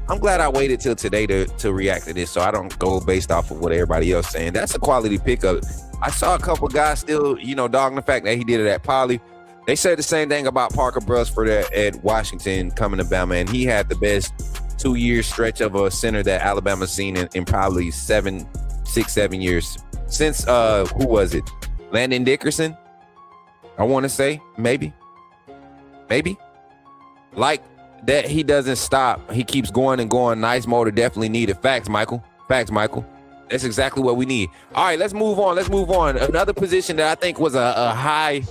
I'm glad I waited till today to react to this so I don't go based off of what everybody else saying. That's a quality pickup. I saw a couple guys still, you know, dogging the fact that he did it at Poly. They said the same thing about Parker Brailsford at Washington coming to Bama, and he had the best 2-year stretch of a center that Alabama's seen in probably 6, 7 years. Since, who was it? Landon Dickerson, I want to say, maybe. Like that, he doesn't stop. He keeps going and going. Nice motor, definitely needed. Facts, Michael. That's exactly what we need. All right, let's move on. Another position that I think was a high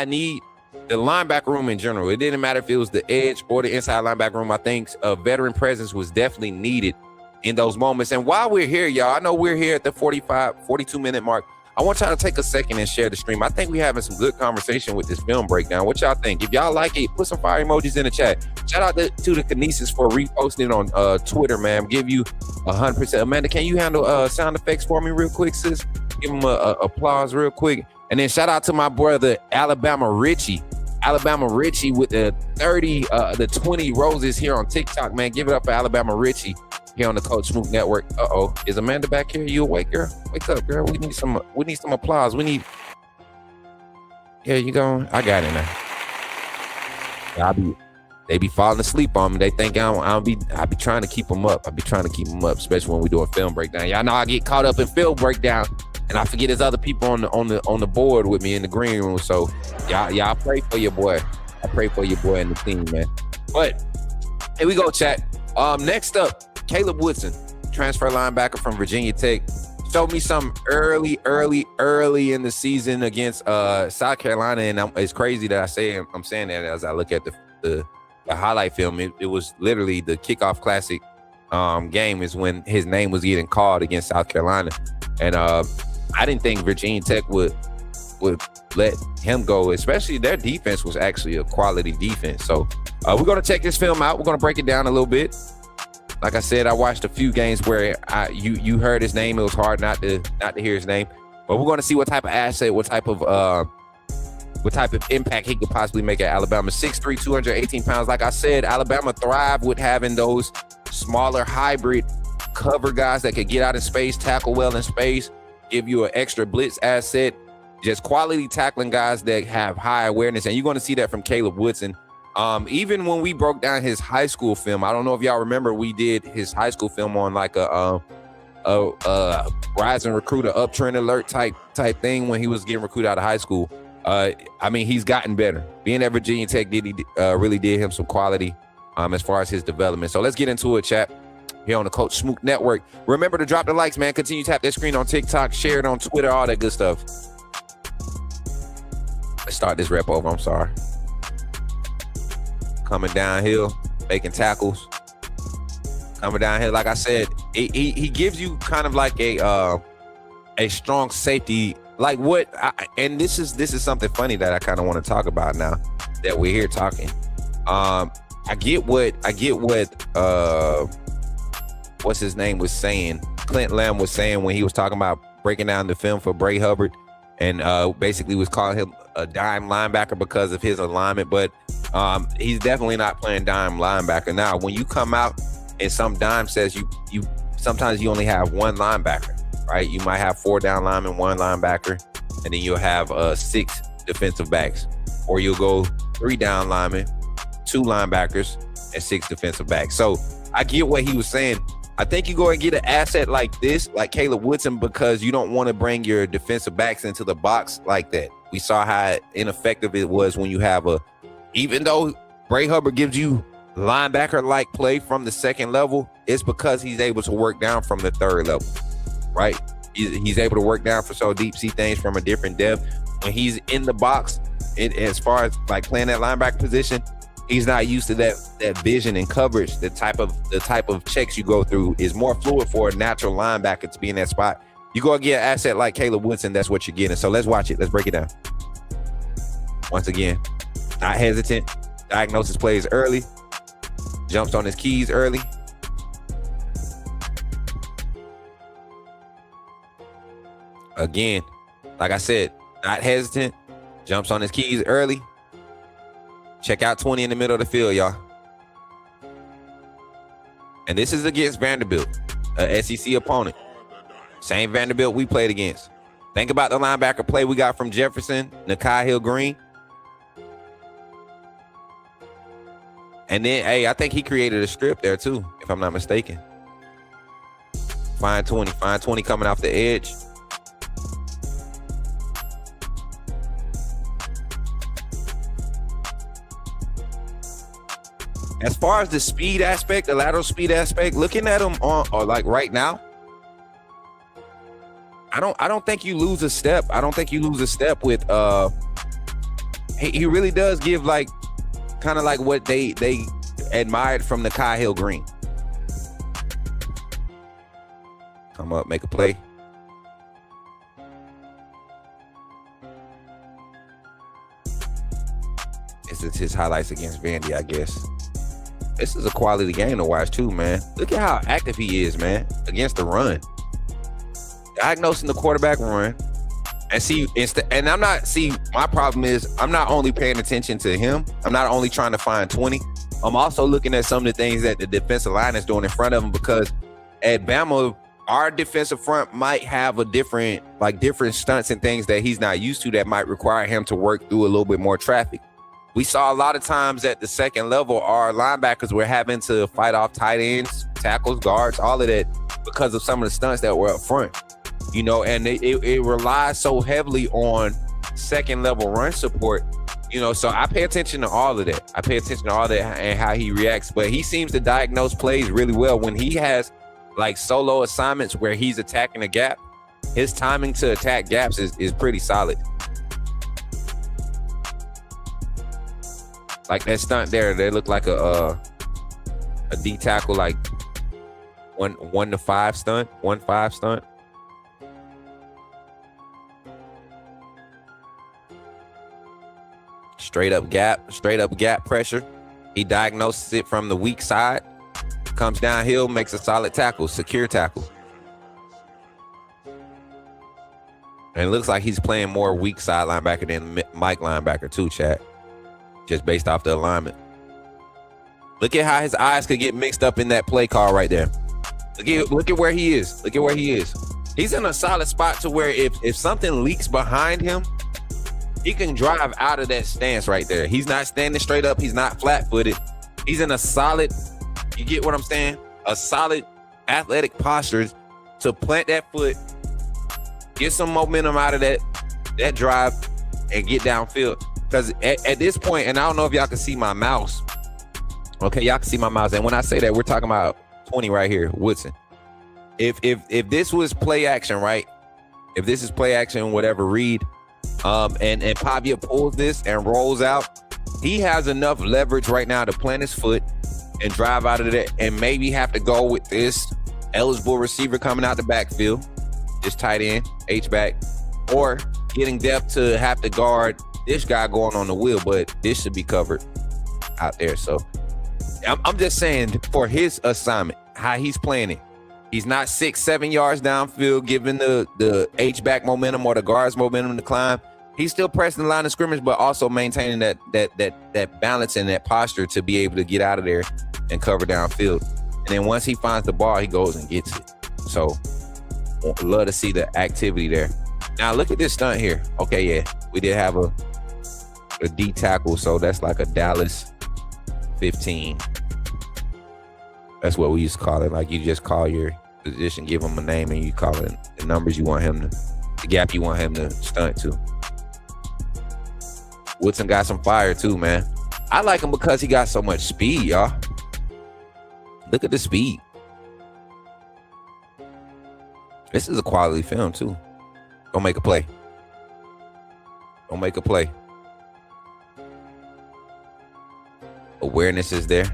need, the linebacker room in general. It didn't matter if it was the edge or the inside linebacker room. I think a veteran presence was definitely needed in those moments. And while we're here, y'all, I know we're here at the 42-minute mark. I want y'all to take a second and share the stream. I think we're having some good conversation with this film breakdown. What y'all think? If y'all like it, put some fire emojis in the chat. Shout out to the Kinesis for reposting on Twitter, man. Give you 100%. Amanda, can you handle sound effects for me real quick, sis? Give him a applause real quick. And then shout out to my brother, Alabama Richie with the 20 roses here on TikTok, man. Give it up for Alabama Richie here on the Coach Smook Network. Uh-oh. Is Amanda back here? You awake, girl? Wake up, girl. We need some applause. Yeah, you going? I got it now. They be falling asleep on me. They think I be trying to keep them up. Especially when we do a film breakdown. Y'all know I get caught up in film breakdown and I forget there's other people on the board with me in the green room. So y'all pray for your boy. I pray for your boy and the team, man. But here we go, chat. Next up, Caleb Woodson, transfer linebacker from Virginia Tech, showed me some early in the season against South Carolina, and it's crazy that I'm saying that as I look at the highlight film. It was literally the kickoff classic game is when his name was getting called against South Carolina, and I didn't think Virginia Tech would let him go, especially their defense was actually a quality defense. So we're gonna check this film out. We're gonna break it down a little bit. Like I said, I watched a few games where you heard his name. It was hard not to hear his name. But we're going to see what type of asset, what type of impact he could possibly make at Alabama. 6'3", 218 pounds. Like I said, Alabama thrived with having those smaller hybrid cover guys that could get out in space, tackle well in space, give you an extra blitz asset. Just quality tackling guys that have high awareness. And you're going to see that from Caleb Woodson. Even when we broke down his high school film, I don't know if y'all remember, we did his high school film on like a rising recruiter uptrend alert type thing when he was getting recruited out of high school. I mean, he's gotten better. Being at Virginia Tech really did him some quality as far as his development. So let's get into it, chat, here on the Coach Smook Network. Remember to drop the likes, man. Continue to tap that screen on TikTok, share it on Twitter, all that good stuff. Let's start this rep over. I'm sorry. Coming downhill, making tackles. Coming downhill, like I said, he gives you kind of like a strong safety. Like and this is something funny that I kind of want to talk about now that we're here talking. I get what what's his name was saying. Clint Lamb was saying when he was talking about breaking down the film for Bray Hubbard, and basically was calling him a dime linebacker because of his alignment. But He's definitely not playing dime linebacker. Now, when you come out and some dime says you sometimes you only have one linebacker, right? You might have 4 down linemen, 1 linebacker, and then you'll have 6 defensive backs. Or you'll go 3 down linemen, 2 linebackers, and 6 defensive backs. So I get what he was saying. I think you go and get an asset like this, like Caleb Woodson, because you don't want to bring your defensive backs into the box like that. We saw how ineffective it was when you have even though Bray Hubbard gives you linebacker-like play from the 2nd level, it's because he's able to work down from the 3rd level, right? He's able to work down for so deep, see things from a different depth. When he's in the box, as far as like playing that linebacker position, he's not used to that vision and coverage. The type of checks you go through is more fluid for a natural linebacker to be in that spot. You go and get an asset like Caleb Woodson, that's what you're getting. So let's watch it. Let's break it down. Once again, not hesitant. Diagnosis plays early. Jumps on his keys early. Again, like I said, not hesitant. Jumps on his keys early. Check out 20 in the middle of the field, y'all. And this is against Vanderbilt, an SEC opponent. Same Vanderbilt we played against. Think about the linebacker play we got from Jefferson, Nakai Hill-Green. And then, hey, I think he created a script there too, if I'm not mistaken. Find 20 coming off the edge. As far as the speed aspect, the lateral speed aspect, looking at him like right now, I don't think you lose a step. I don't think you lose a step with he really does give like kind of like what they admired from the Nakai Hill-Green. Come up, make a play. This is his highlights against Vandy, I guess. This is a quality game to watch too, man. Look at how active he is, man, against the run. Diagnosing the quarterback run. And my problem is I'm not only paying attention to him. I'm not only trying to find 20. I'm also looking at some of the things that the defensive line is doing in front of him, because at Bama, our defensive front might have different stunts and things that he's not used to that might require him to work through a little bit more traffic. We saw a lot of times at the 2nd level, our linebackers were having to fight off tight ends, tackles, guards, all of that because of some of the stunts that were up front. You know, and it relies so heavily on 2nd level run support, you know, so I pay attention to all of that. I pay attention to all that and how he reacts, but he seems to diagnose plays really well. When he has like solo assignments where he's attacking a gap, his timing to attack gaps is pretty solid. Like that stunt there, they look like a D tackle, like 1-5 stunt, 1-5 stunt. Straight up gap pressure. He diagnoses it from the weak side, comes downhill, makes a solid tackle, secure tackle. And it looks like he's playing more weak side linebacker than Mike linebacker too, chat. Just based off the alignment. Look at how his eyes could get mixed up in that play call right there. Look at where he is. Look at where he is. He's in a solid spot to where if something leaks behind him, he can drive out of that stance right there. He's not standing straight up. He's not flat-footed. He's in a solid, you get what I'm saying? A solid athletic posture to plant that foot, get some momentum out of that drive, and get downfield. Because at this point, and I don't know if y'all can see my mouse. Okay, y'all can see my mouse. And when I say that, we're talking about 20 right here, Woodson. If this was play action, right? If this is play action, whatever, read, and Pavia pulls this and rolls out, he has enough leverage right now to plant his foot and drive out of that, and maybe have to go with this eligible receiver coming out the backfield, this tight end, H-back, or getting depth to have to guard this guy going on the wheel, but this should be covered out there. So I'm just saying, for his assignment, how he's playing it, he's not 6-7 yards downfield, giving the H-back momentum or the guard's momentum to climb. He's still pressing the line of scrimmage, but also maintaining that balance and that posture to be able to get out of there and cover downfield. And then once he finds the ball, he goes and gets it. So love to see the activity there. Now look at this stunt here. Okay, yeah, we did have a D tackle, so that's like a Dallas 15. That's what we used to call it. Like you just call your position, give him a name, and you call it the numbers you want him to, the gap you want him to stunt to. Woodson got some fire too, man. I like him because he got so much speed, y'all. Look at the speed. This is a quality film too. Don't make a play. Don't make a play. Awareness is there.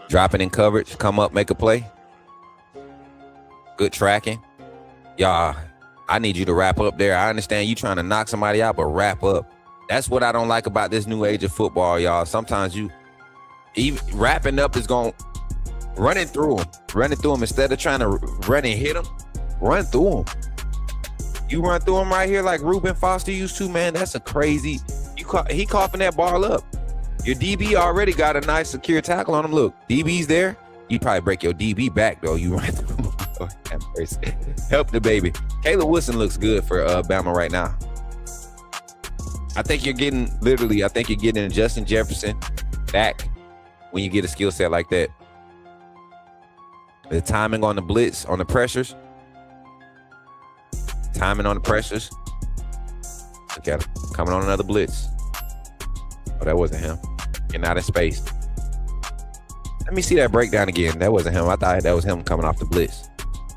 Dropping in coverage, come up, make a play. Good tracking. Y'all, I need you to wrap up there. I understand you trying to knock somebody out, but wrap up. That's what I don't like about this new age of football, y'all. Sometimes you, even wrapping up is going, running through them instead of trying to run and hit them, run through them. You run through them right here like Reuben Foster used to, man. That's a crazy, he coughing that ball up. Your DB already got a nice secure tackle on him. Look, DB's there. You probably break your DB back, though. You run through him. Help the baby. Caleb Woodson looks good for Bama right now. I think you're getting Justin Jefferson back when you get a skill set like that. The timing on the blitz, on the pressures. Timing on the pressures. Look at him. Coming on another blitz. Oh, that wasn't him. Getting out of space. Let me see that breakdown again. That wasn't him. I thought that was him coming off the blitz.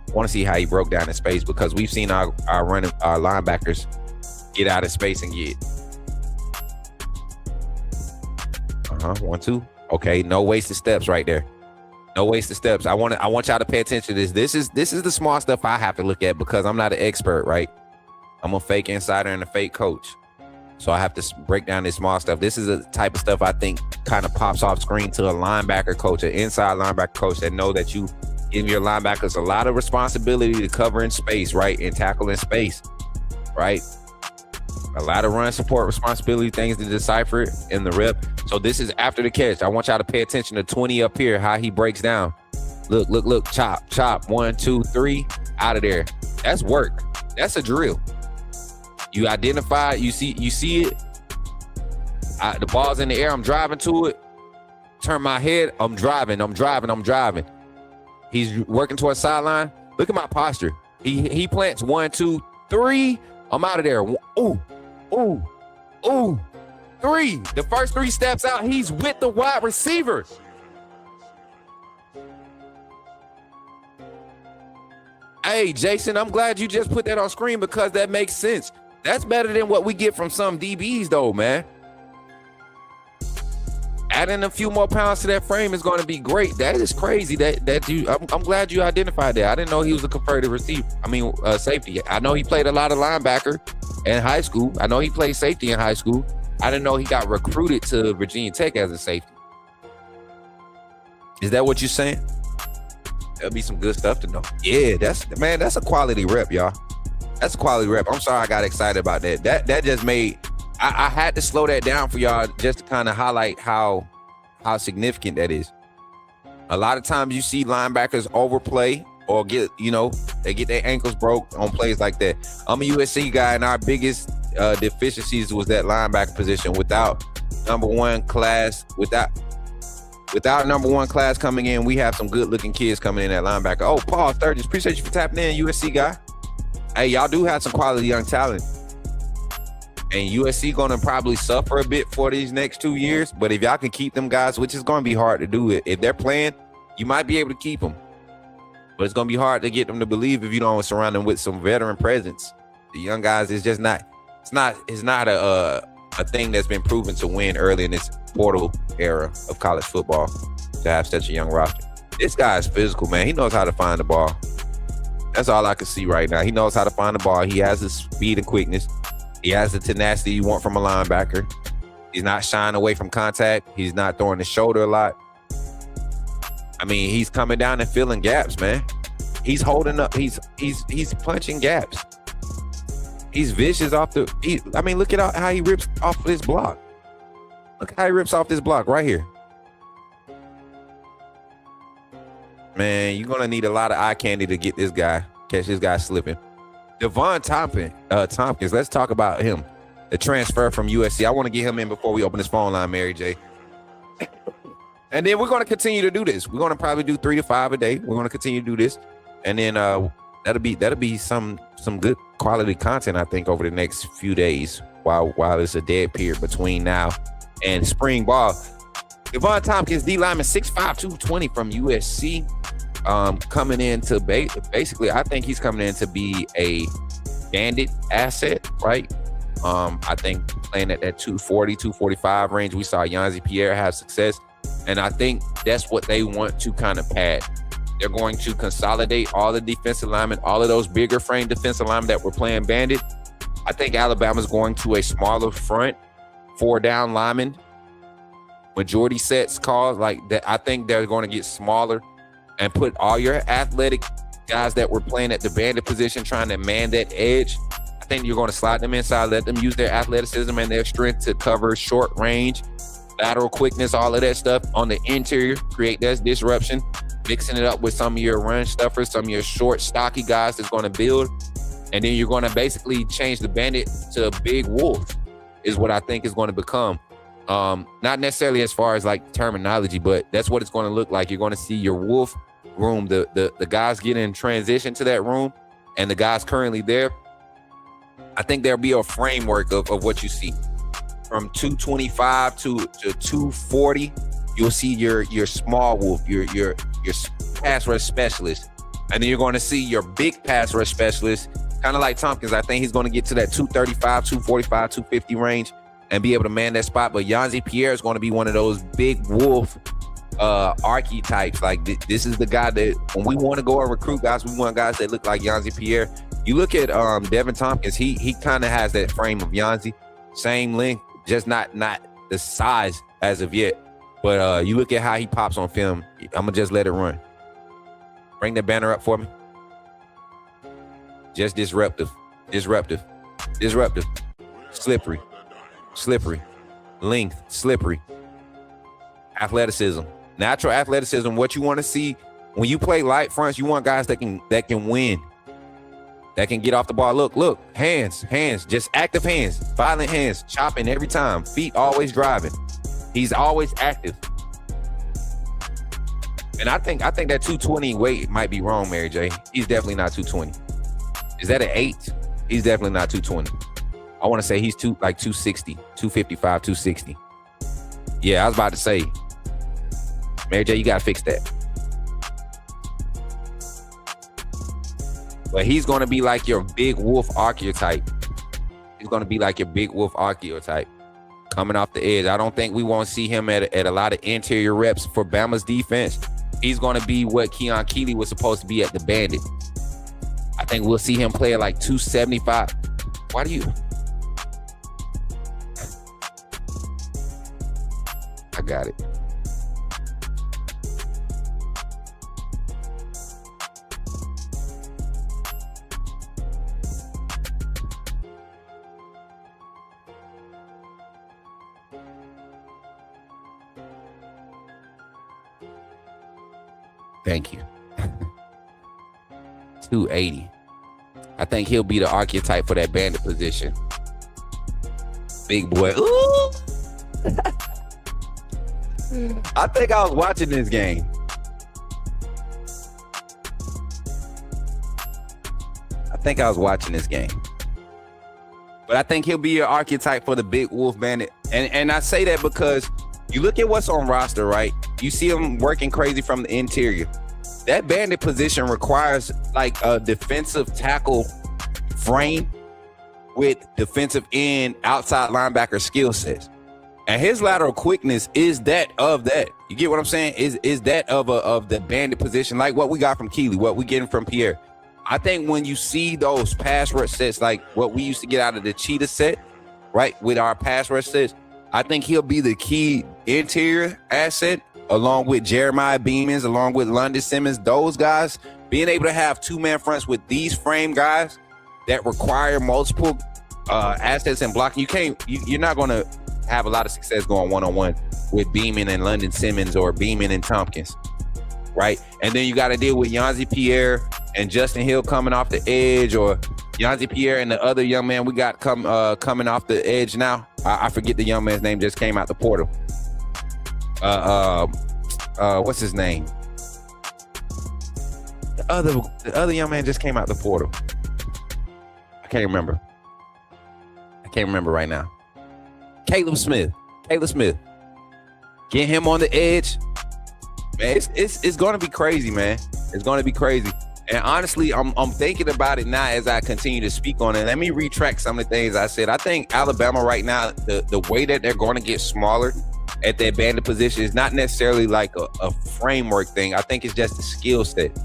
I want to see how he broke down in space because we've seen our linebackers get out of space and get 1, 2. Okay, no wasted steps right there. No wasted steps. I want y'all to pay attention to this. This is the small stuff I have to look at because I'm not an expert, right? I'm a fake insider and a fake coach. So I have to break down this small stuff. This is the type of stuff I think kind of pops off screen to a linebacker coach, an inside linebacker coach that know that you give your linebackers a lot of responsibility to cover in space, right? And tackle in space, right? A lot of run support responsibility things to decipher it in the rep. So this is after the catch. I want y'all to pay attention to 20 up here, how he breaks down. Look, chop, 1, 2, 3, out of there. That's work. That's a drill. You identify, you see it. The ball's in the air, I'm driving to it. Turn my head, I'm driving. He's working towards sideline. Look at my posture. He plants 1, 2, 3. I'm out of there. Ooh. 3. The first 3 steps out, he's with the wide receiver. Hey, Jason, I'm glad you just put that on screen because that makes sense. That's better than what we get from some DBs, though, man. Adding a few more pounds to that frame is going to be great. That is crazy. I'm glad you identified that. I didn't know he was a converted receiver. Safety. I know he played a lot of linebacker in high school. I know he played safety in high school. I didn't know he got recruited to Virginia Tech as a safety. Is that what you're saying? That'll be some good stuff to know. Yeah, that's a quality rep, y'all. That's a quality rep. I'm sorry I got excited about that. That just made, I had to slow that down for y'all just to kind of highlight how significant that is. A lot of times you see linebackers overplay or they get their ankles broke on plays like that. I'm a USC guy, and our biggest deficiencies was that linebacker position. Without number one class coming in, we have some good looking kids coming in at linebacker. Oh, Paul Sturgis, appreciate you for tapping in, USC guy. Hey, y'all do have some quality young talent. And USC gonna probably suffer a bit for these next 2 years. But if y'all can keep them guys, which is gonna be hard to do, if they're playing, you might be able to keep them. But it's gonna be hard to get them to believe if you don't surround them with some veteran presence. The young guys is just not. It's not a thing that's been proven to win early in this portal era of college football to have such a young roster. This guy is physical, man. He knows how to find the ball. That's all I can see right now. He knows how to find the ball. He has the speed and quickness. He has the tenacity you want from a linebacker. He's not shying away from contact. He's not throwing his shoulder a lot. I mean, he's coming down and filling gaps, man. He's holding up. He's punching gaps. He's vicious off the. Look at how he rips off this block. Look how he rips off this block right here. Man, you're gonna need a lot of eye candy to get this guy, catch this guy slipping. Devin Tomkins. Let's talk about him. The transfer from USC. I want to get him in before we open this phone line, Mary J. And then we're going to continue to do this. We're going to probably do 3 to 5 a day. We're going to continue to do this, and then that'll be some good quality content, I think, over the next few days while it's a dead period between now and spring ball. Devin Tomkins, D lineman, 6'5", 220 from USC, coming in to basically, I think he's coming in to be a bandit asset, right? I think playing at that 240, 245 range, we saw Yanzi Pierre have success, and I think that's what they want to kind of pad. They're going to consolidate all the defensive linemen, all of those bigger frame defensive linemen that were playing bandit. I think Alabama's going to a smaller front, 4 down linemen, majority sets calls like that. I think they're going to get smaller and put all your athletic guys that were playing at the bandit position trying to man that edge. I think you're going to slide them inside, let them use their athleticism and their strength to cover short range, lateral quickness, all of that stuff on the interior, create that disruption, mixing it up with some of your run stuffers, some of your short, stocky guys that's going to build. And then you're going to basically change the bandit to a big wolf is what I think is going to become. Not necessarily as far as like terminology, but that's what it's going to look like. You're going to see your wolf room, the guys get in transition to that room and the guys currently there. I think there'll be a framework of what you see. From 225 to 240, you'll see your small wolf, your pass rush specialist. And then you're going to see your big pass rush specialist, kind of like Tompkins. I think he's going to get to that 235, 245, 250 range and be able to man that spot. But Yanzi Pierre is going to be one of those big wolf archetypes. Like this is the guy that when we want to go and recruit guys, we want guys that look like Yanzi Pierre. You look at Devin Tomkins, he kind of has that frame of Yanzi, same length, just not the size as of yet. But you look at how he pops on film. I'm gonna just let it run. Bring the banner up for me. Just disruptive, slippery, length, slippery, athleticism, natural athleticism. What you want to see when you play light fronts, you want guys that can win. That can get off the ball. Look, hands, just active hands, violent hands, chopping every time, feet always driving. He's always active. And I think that 220 weight might be wrong, Mary J. He's definitely not 220. Is that an 8? He's definitely not 220. I want to say he's 260, 255, 260. Yeah, I was about to say, Mary J, you got to fix that. But he's going to be like your big wolf archetype. He's going to be like your big wolf archetype coming off the edge. I don't think we won't see him at a lot of interior reps for Bama's defense. He's going to be what Keon Keeley was supposed to be at the Bandit. I think we'll see him play at like 275. Why do you? I got it. Thank you. 280. I think he'll be the archetype for that bandit position. Big boy. Ooh. I think I was watching this game. But I think he'll be your archetype for the big wolf bandit. And I say that because you look at what's on roster, right? You see him working crazy from the interior. That bandit position requires like a defensive tackle frame with defensive end outside linebacker skill sets. And his lateral quickness is that of that. You get what I'm saying? Is that of the bandit position, like what we got from Keeley, what we getting from Pierre. I think when you see those pass rush sets, like what we used to get out of the cheetah set, right, with our pass rush sets, I think he'll be the key interior asset, along with Jeremiah Beamans, along with London Simmons. Those guys being able to have two-man fronts with these frame guys that require multiple assets and blocking, you're not going to have a lot of success going one-on-one with Beeman and London Simmons or Beeman and Tompkins, right? And then you got to deal with Yanzi Pierre and Justin Hill coming off the edge, or Yanzi Pierre and the other young man we got coming off the edge now. I forget the young man's name, just came out the portal. What's his name? The other young man just came out the portal. I can't remember right now. Caleb Smith. Get him on the edge. Man, it's going to be crazy, man. It's going to be crazy. And honestly, I'm thinking about it now as I continue to speak on it. Let me retract some of the things I said. I think Alabama right now, the way that they're going to get smaller at their bandit position is not necessarily like a framework thing. I think it's just a skill set.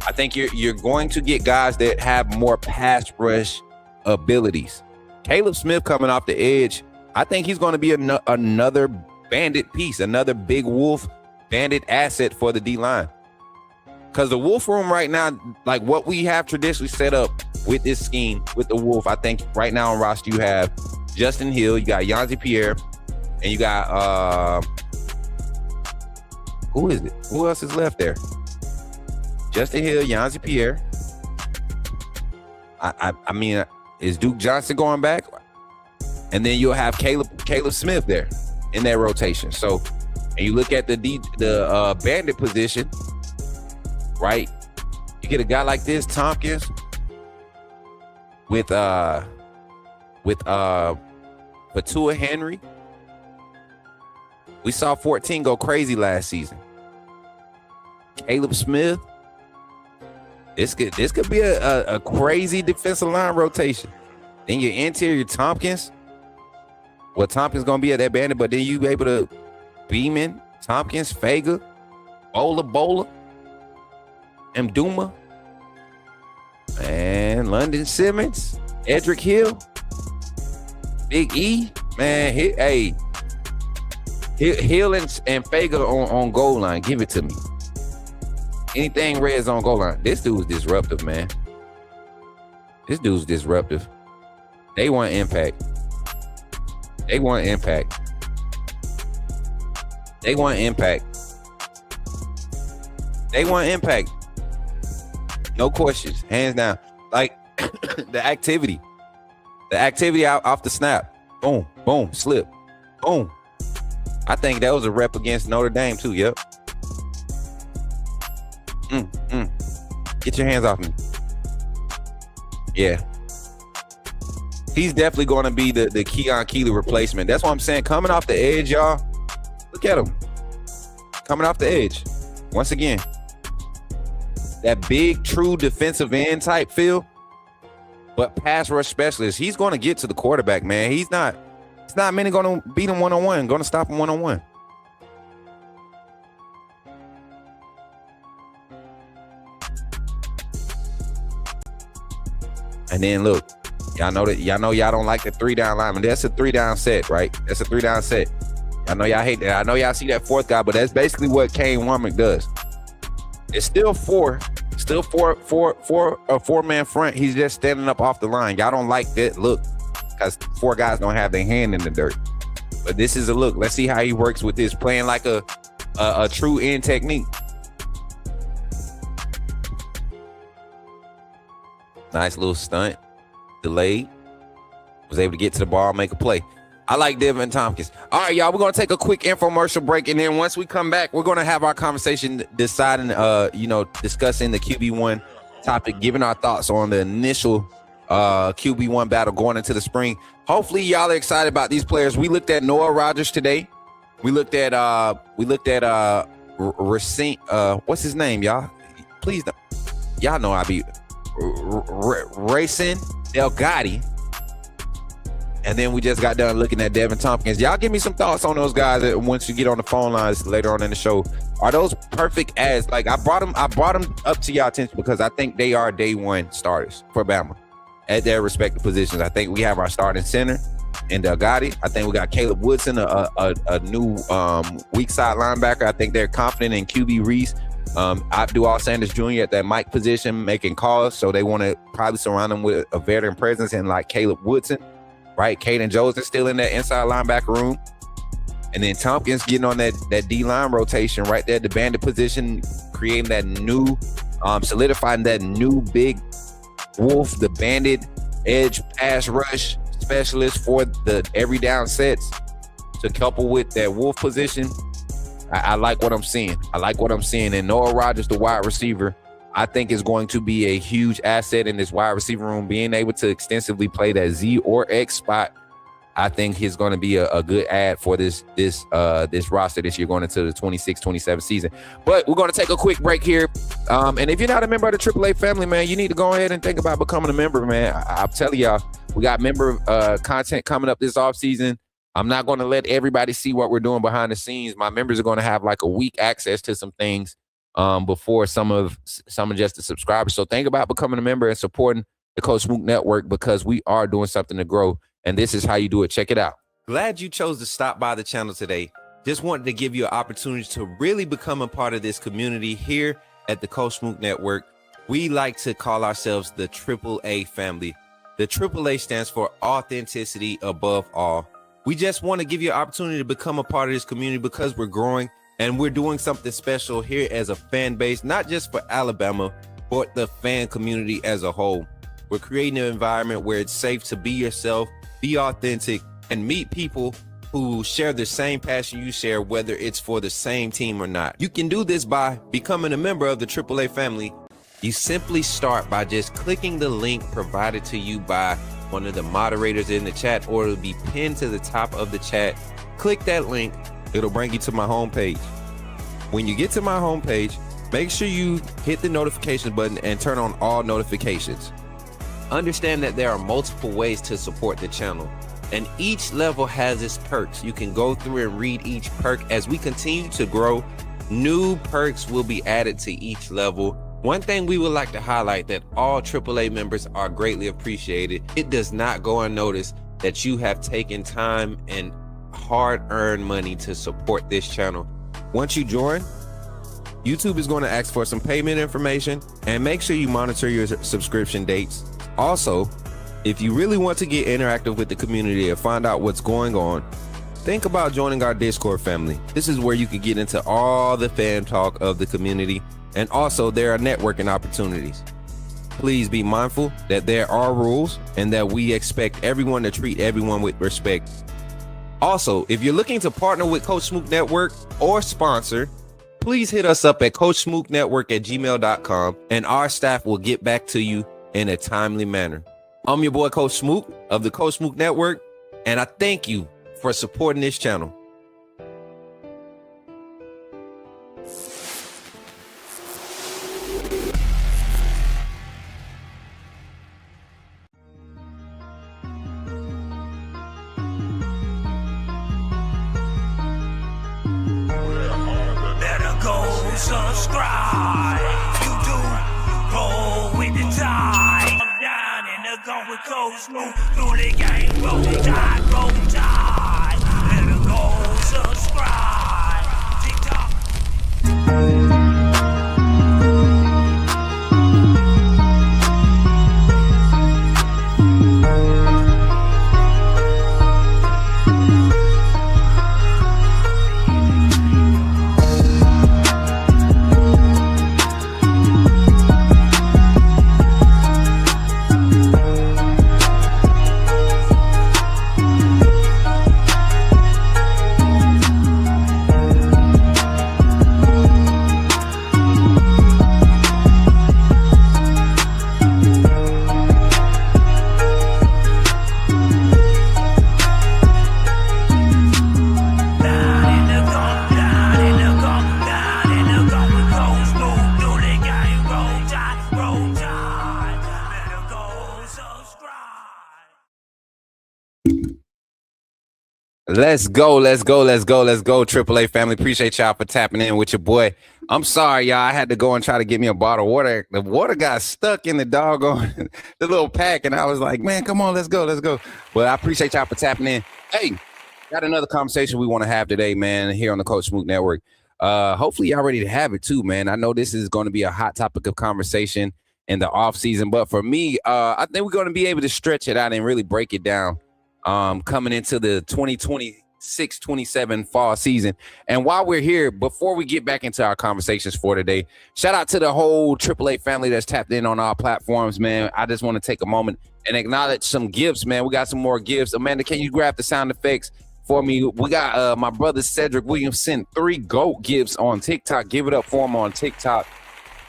I think you're going to get guys that have more pass rush abilities. Caleb Smith coming off the edge, I think he's going to be another bandit piece, another big wolf bandit asset for the D-line. Because the wolf room right now, like what we have traditionally set up with this scheme, with the wolf, I think right now on roster you have Justin Hill, you got Yanzi Pierre, and you got, who is it? Who else is left there? Justin Hill, Yanzi Pierre. I mean, is Duke Johnson going back? And then you'll have Caleb Smith there in that rotation. So, and you look at the bandit position, right? You get a guy like this, Tomkins, with Patua Henry. We saw 14 go crazy last season. Caleb Smith. This could be a crazy defensive line rotation. Then your interior, Tompkins. Well, Tompkins gonna be at that bandit, but then you be able to Beeman, Tompkins, Fager, Bola, Mduma, and London Simmons, Edric Hill, Big E, man. Hill and Fager on goal line. Give it to me. Anything red zone goal line. This dude's disruptive, man. This dude's disruptive. They want impact. No questions, hands down. Like the activity out off the snap. Boom, boom, slip, boom. I think that was a rep against Notre Dame too. Yep. Get your hands off me. Yeah. He's definitely going to be the Keon Keeley replacement. That's what I'm saying. Coming off the edge, y'all. Look at him. Coming off the edge. Once again. That big, true defensive end type feel. But pass rush specialist. He's going to get to the quarterback, man. It's not many going to beat him one-on-one. Going to stop him one-on-one. And then look, y'all know y'all don't like the 3-down lineman. That's a 3-down set, right? That's a 3-down set. I know y'all hate that. I know y'all see that fourth guy, but that's basically what Kane Warmick does. It's still a 4-man front. He's just standing up off the line. Y'all don't like that look because 4 guys don't have their hand in the dirt. But this is a look. Let's see how he works with this, playing like a true end technique. Nice little stunt, delayed, was able to get to the ball, make a play. I like Devin Tomkins. All right, y'all, we're going to take a quick infomercial break, and then once we come back, we're going to have our conversation discussing the QB1 topic, giving our thoughts on the initial QB1 battle going into the spring. Hopefully, y'all are excited about these players. We looked at Noah Rogers today. We looked at Racin, what's his name, y'all? Please don't. Y'all know I be Racin Delgatty, and then we just got done looking at Devin Tomkins. Y'all give me some thoughts on those guys once you get on the phone lines later on in the show. Are those perfect ads? Like I brought them up to y'all attention because I think they are day one starters for Bama at their respective positions. I think we have our starting center in Delgatty. I think we got Caleb Woodson, a new weak side linebacker. I think they're confident in QB Reese. Abdul Sanders Jr. at that Mike position making calls, so they want to probably surround him with a veteran presence and like Caleb Woodson, right? Caden Jones is still in that inside linebacker room. And then Tompkins getting on that D-line rotation right there, the bandit position, creating that new, solidifying that new big wolf, the bandit edge pass rush specialist for the every down sets to couple with that wolf position. I like what I'm seeing. And Noah Rogers, the wide receiver, I think is going to be a huge asset in this wide receiver room, being able to extensively play that Z or X spot. I think he's going to be a good add for this roster this year going into the 26-27 season. But we're going to take a quick break here. And if you're not a member of the AAA family, man, you need to go ahead and think about becoming a member, man. I'm telling y'all, we got member content coming up this offseason. I'm not going to let everybody see what we're doing behind the scenes. My members are going to have like a week access to some things before some of just the subscribers. So think about becoming a member and supporting the Coach Smook Network, because we are doing something to grow. And this is how you do it. Check it out. Glad you chose to stop by the channel today. Just wanted to give you an opportunity to really become a part of this community here at the Coach Smook Network. We like to call ourselves the AAA family. The AAA stands for authenticity above all. We just want to give you an opportunity to become a part of this community because we're growing and we're doing something special here as a fan base, not just for Alabama, but the fan community as a whole. We're creating an environment where it's safe to be yourself, be authentic, and meet people who share the same passion you share, whether it's for the same team or not. You can do this by becoming a member of the AAA family. You simply start by just clicking the link provided to you by one of the moderators in the chat, or it'll be pinned to the top of the chat. Click that link. It'll bring you to my homepage. When you get to my homepage, make sure you hit the notification button and turn on all notifications. Understand that there are multiple ways to support the channel, and each level has its perks. You can go through and read each perk. As we continue to grow, new perks will be added to each level. One thing we would like to highlight that all AAA members are greatly appreciated. It does not go unnoticed that you have taken time and hard-earned money to support this channel. Once you join, YouTube is going to ask for some payment information, and make sure you monitor your subscription dates. Also, if you really want to get interactive with the community and find out what's going on, think about joining our Discord family. This is where you can get into all the fan talk of the community, and also there are networking opportunities. Please be mindful that there are rules and that we expect everyone to treat everyone with respect. Also, if you're looking to partner with Coach Smook Network or sponsor, please hit us up at coachsmooknetwork@gmail.com, and our staff will get back to you in a timely manner. I'm your boy Coach Smook of the Coach Smook Network, and I thank you for supporting this channel. Better go subscribe. You do roll with the tide. I'm down in the gun with Coach Smook. Through the game, roll tide, roll tide. Better go subscribe. TikTok. Let's go, AAA family. Appreciate y'all for tapping in with your boy. I'm sorry, y'all. I had to go and try to get me a bottle of water. The water got stuck in the doggone, the little pack, and I was like, man, come on, let's go. But I appreciate y'all for tapping in. Hey, got another conversation we want to have today, man, here on the Coach Smook Network. Hopefully y'all ready to have it too, man. I know this is going to be a hot topic of conversation in the off season, but for me, I think we're going to be able to stretch it out and really break it down coming into the 2026-27 fall season. And while we're here, before we get back into our conversations for today, shout out to the whole AAA family that's tapped in on our platforms, man. I just want to take a moment and acknowledge some gifts, man. We got some more gifts. Amanda, can you grab the sound effects for me? We got my brother Cedric Williams sent 3 GOAT gifts on TikTok. Give it up for him on TikTok.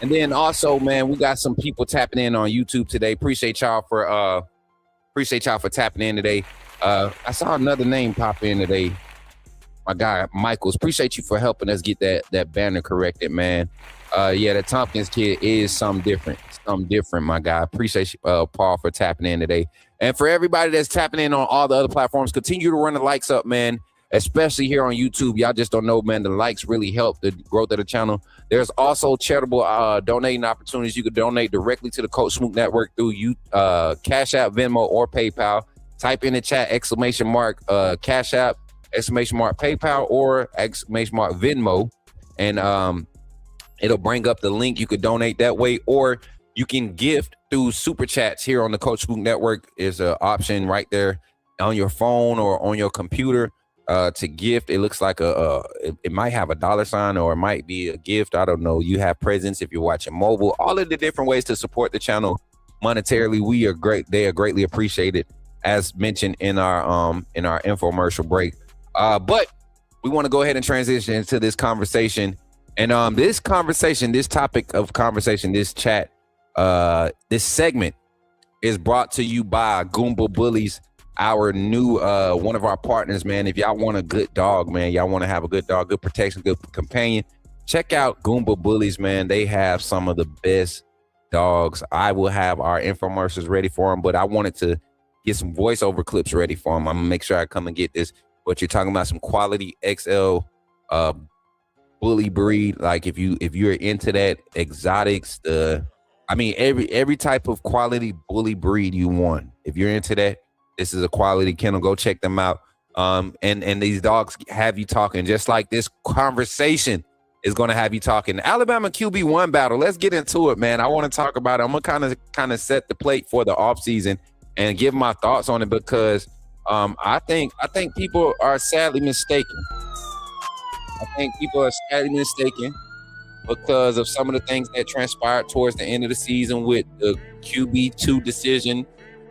And then also, man, we got some people tapping in on YouTube today. Appreciate y'all for tapping in today. I saw another name pop in today. My guy Michaels. Appreciate you for helping us get that banner corrected, man. The Tompkins kid is something different, my guy. Appreciate you, Paul, for tapping in today. And for everybody that's tapping in on all the other platforms, continue to run the likes up, man, especially here on YouTube. Y'all just don't know, man, the likes really help the growth of the channel. There's also charitable donating opportunities. You can donate directly to the Coach Smook Network through Cash App, Venmo, or PayPal. Type in the chat, ! Cash App, ! PayPal, or ! Venmo. And it'll bring up the link. You could donate that way, or you can gift through super chats here on the Coach Smook Network. Is an option right there on your phone or on your computer to gift. It looks like it might have a $sign, or it might be a gift. I don't know. You have presents if you're watching mobile. All of the different ways to support the channel monetarily, we are great. They are greatly appreciated, as mentioned in our infomercial break. But we want to go ahead and transition into this conversation. And this topic of conversation, this chat, this segment is brought to you by Goomba Bullies, our new one of our partners, man. If y'all want a good dog, man, y'all want to have a good dog, good protection, good companion, check out Goomba Bullies, man. They have some of the best dogs. I will have our infomercials ready for them, but I wanted to get some voiceover clips ready for them. I'm gonna make sure I come and get this. But you're talking about some quality XL bully breed. Like if you're into that, exotics, every type of quality bully breed you want. If you're into that, this is a quality kennel. Go check them out. And these dogs have you talking, just like this conversation is going to have you talking. Alabama QB1 battle. Let's get into it, man. I want to talk about it. I'm gonna kind of set the plate for the offseason and give my thoughts on it, because I think people are sadly mistaken. Because of some of the things that transpired towards the end of the season with the QB2 decision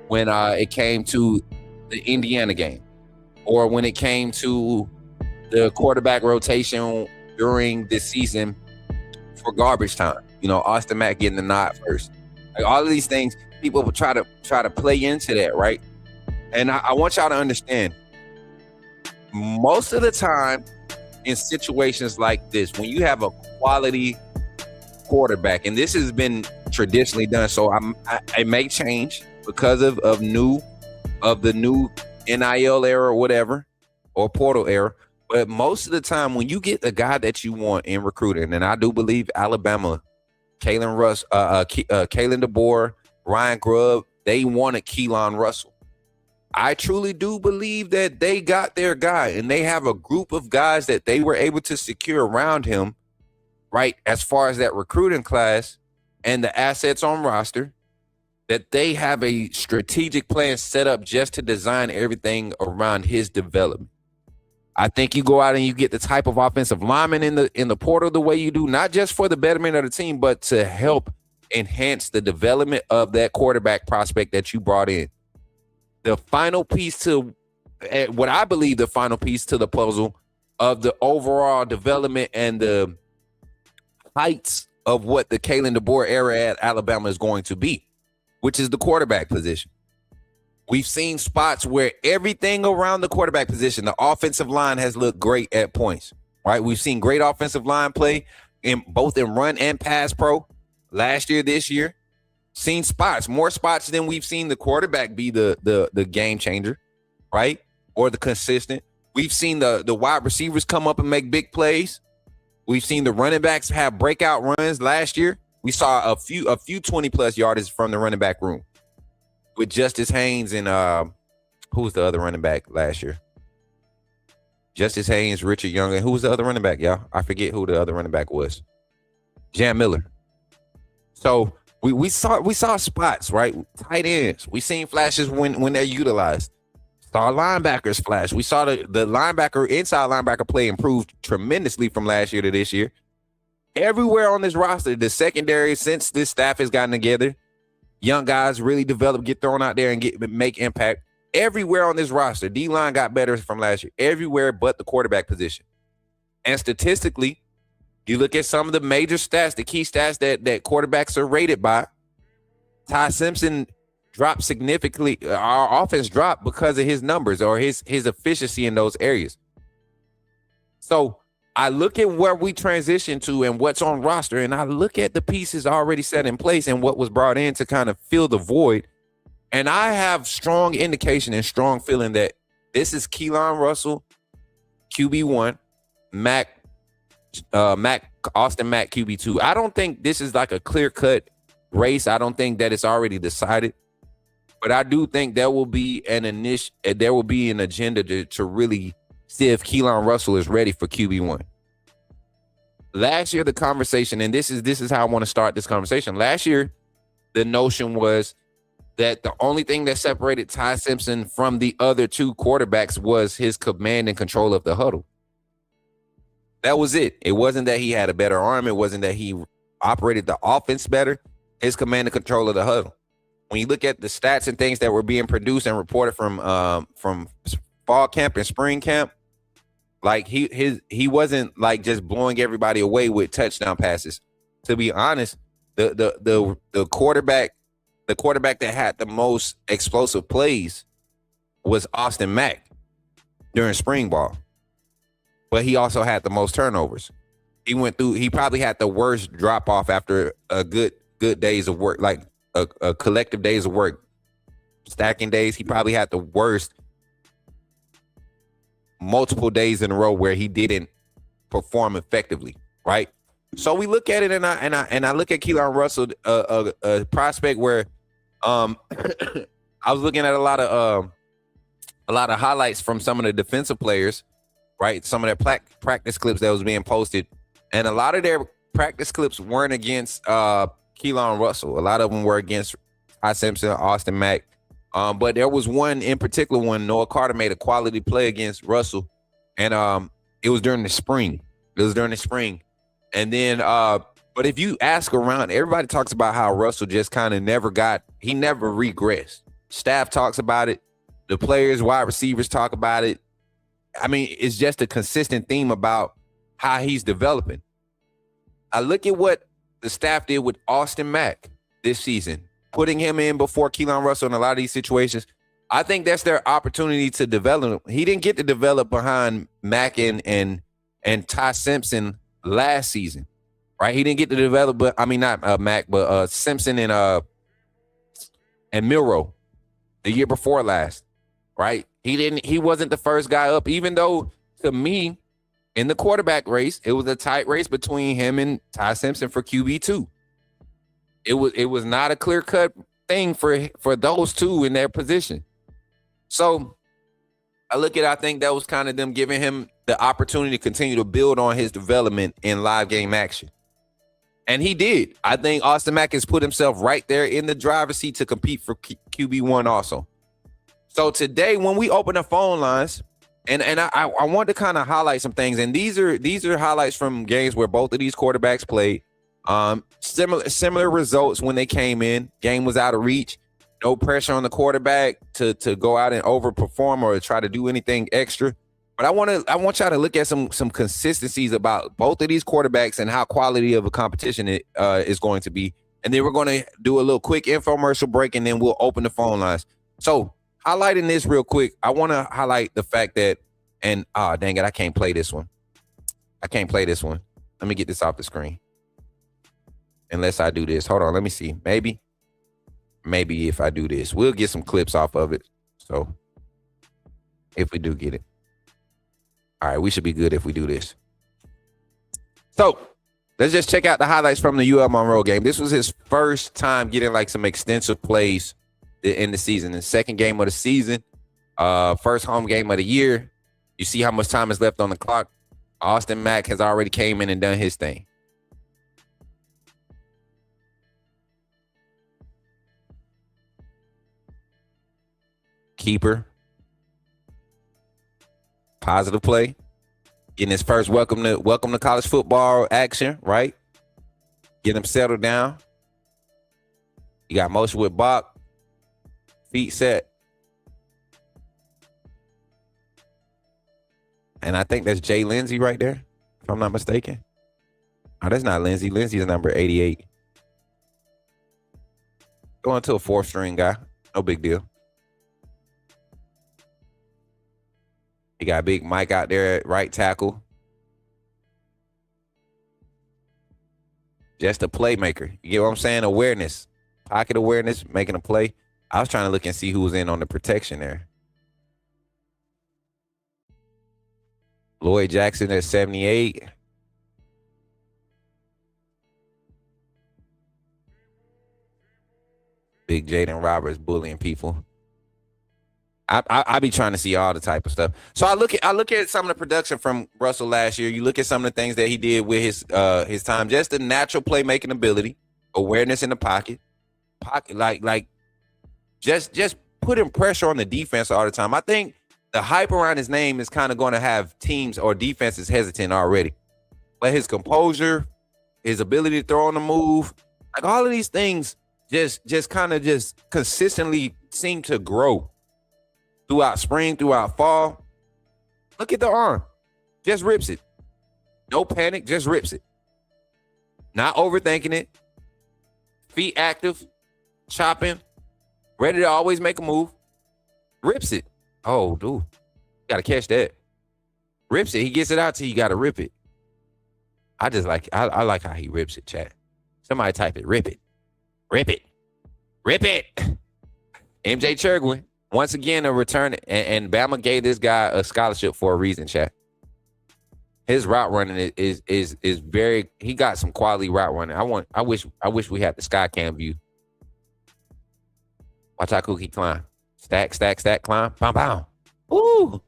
when it came to the Indiana game, or when it came to the quarterback rotation during the season for garbage time. You know, Austin Mack getting the nod first. Like, all of these things, people will try to play into that, right? And I want y'all to understand, most of the time in situations like this, when you have a quality quarterback, and this has been traditionally done, so it may change because of the new NIL era or whatever, or portal era. But most of the time, when you get the guy that you want in recruiting, and I do believe Alabama, Kalen DeBoer, Ryan Grubb, they wanted Keelan Russell. I truly do believe that they got their guy, and they have a group of guys that they were able to secure around him, right, as far as that recruiting class and the assets on roster, that they have a strategic plan set up just to design everything around his development. I think you go out and you get the type of offensive lineman in the portal the way you do, not just for the betterment of the team, but to help enhance the development of that quarterback prospect that you brought in. The final piece to what I believe the final piece to the puzzle of the overall development and the heights of what the Kalen DeBoer era at Alabama is going to be, which is the quarterback position. We've seen spots where everything around the quarterback position, the offensive line has looked great at points, right? We've seen great offensive line play in both in run and pass pro last year, this year. Seen more spots than we've seen the quarterback be the game changer, right? Or the consistent. We've seen the wide receivers come up and make big plays. We've seen the running backs have breakout runs last year. We saw a few 20-plus yardage from the running back room with Justice Haynes and who was the other running back last year? Justice Haynes, Richard Young, and who was the other running back, y'all? I forget who the other running back was. Jam Miller. So we saw spots, right? Tight ends. We seen flashes when they're utilized. Saw linebackers flash. We saw the linebacker, inside linebacker play improved tremendously from last year to this year. Everywhere on this roster, the secondary, since this staff has gotten together, young guys really develop, get thrown out there and make impact. Everywhere on this roster, D-line got better from last year. Everywhere but the quarterback position. And statistically, you look at some of the major stats, the key stats that quarterbacks are rated by. Ty Simpson dropped significantly. Our offense dropped because of his numbers or his efficiency in those areas. So I look at where we transition to and what's on roster, and I look at the pieces already set in place and what was brought in to kind of fill the void. And I have strong indication and strong feeling that this is Keelan Russell, QB1, Austin Mack, QB2. I don't think this is like a clear-cut race. I don't think that it's already decided. But I do think there will be an agenda to really see if Keelan Russell is ready for QB1. Last year, the conversation, and this is how I want to start this conversation. Last year, the notion was that the only thing that separated Ty Simpson from the other two quarterbacks was his command and control of the huddle. That was it. It wasn't that he had a better arm. It wasn't that he operated the offense better. His command and control of the huddle. When you look at the stats and things that were being produced and reported from fall camp and spring camp, like he wasn't like just blowing everybody away with touchdown passes. To be honest, the quarterback that had the most explosive plays was Austin Mack during spring ball. But he also had the most turnovers. He probably had the worst drop off after a good days of work, like a collective days of work, stacking days. He probably had the worst multiple days in a row where he didn't perform effectively, right? So we look at it, and I look at Keelan Russell, a prospect where I was looking at a lot of highlights from some of the defensive players, right? Some of their practice clips that was being posted, and a lot of their practice clips weren't against Keelan Russell. A lot of them were against Ty Simpson, Austin Mack. But there was one in particular when Noah Carter made a quality play against Russell, and it was during the spring. And then, but if you ask around, everybody talks about how Russell just kind of never regressed. Staff talks about it. The players, wide receivers talk about it. I mean, it's just a consistent theme about how he's developing. I look at what the staff did with Austin Mack this season, putting him in before Keelan Russell in a lot of these situations. I think that's their opportunity to develop. He didn't get to develop behind Mack and Ty Simpson last season, right? He didn't get to develop, but I mean not Mack, but Simpson and Milroe the year before last, right? He wasn't the first guy up, even though to me in the quarterback race, it was a tight race between him and Ty Simpson for QB2. It was not a clear-cut thing for those two in their position. So I think that was kind of them giving him the opportunity to continue to build on his development in live game action. And he did. I think Austin Mack has put himself right there in the driver's seat to compete for QB1 also. So today, when we open the phone lines, and I want to kind of highlight some things, and these are highlights from games where both of these quarterbacks played. Similar results when they came in. Game was out of reach. No pressure on the quarterback to go out and overperform or try to do anything extra. But I want y'all to look at some consistencies about both of these quarterbacks and how quality of a competition it is going to be. And then we're going to do a little quick infomercial break, and then we'll open the phone lines. So highlighting this real quick, I want to highlight the fact that, and dang it, I can't play this one. Let me get this off the screen. Unless I do this. Hold on, let me see. Maybe if I do this, we'll get some clips off of it. So if we do get it. All right, we should be good if we do this. So let's just check out the highlights from the UL Monroe game. This was his first time getting like some extensive plays in the season. The second game of the season, first home game of the year. You see how much time is left on the clock? Austin Mack has already came in and done his thing. Keeper. Positive play. Getting his first welcome to college football action, right? Get him settled down. You got motion with Bach. Feet set. And I think that's Jay Lindsey right there, if I'm not mistaken. Oh, that's not Lindsey. Lindsey's number 88. Going to a 4th string guy. No big deal. You got Big Mike out there at right tackle. Just a playmaker. You get what I'm saying? Awareness. Pocket awareness, making a play. I was trying to look and see who was in on the protection there. Lloyd Jackson at 78. Big Jaden Roberts bullying people. I be trying to see all the type of stuff. So I look at some of the production from Russell last year. You look at some of the things that he did with his time, just the natural playmaking ability, awareness in the pocket, like just putting pressure on the defense all the time. I think the hype around his name is kind of going to have teams or defenses hesitant already. But his composure, his ability to throw on the move, like all of these things just kind of just consistently seem to grow throughout spring, throughout fall. Look at the arm. Just rips it. No panic, just rips it. Not overthinking it. Feet active, chopping, ready to always make a move. Rips it. Oh, dude. Got to catch that. Rips it. He gets it out to you. Got to rip it. I like how he rips it, chat. Somebody type it. Rip it. Rip it. Rip it. MJ Chergwin. Once again, a return, and Bama gave this guy a scholarship for a reason, chat. His route running is very. He got some quality route running. I wish we had the sky cam view. Watch how Cookie climb. Stack, climb. Bam, bam. Ooh.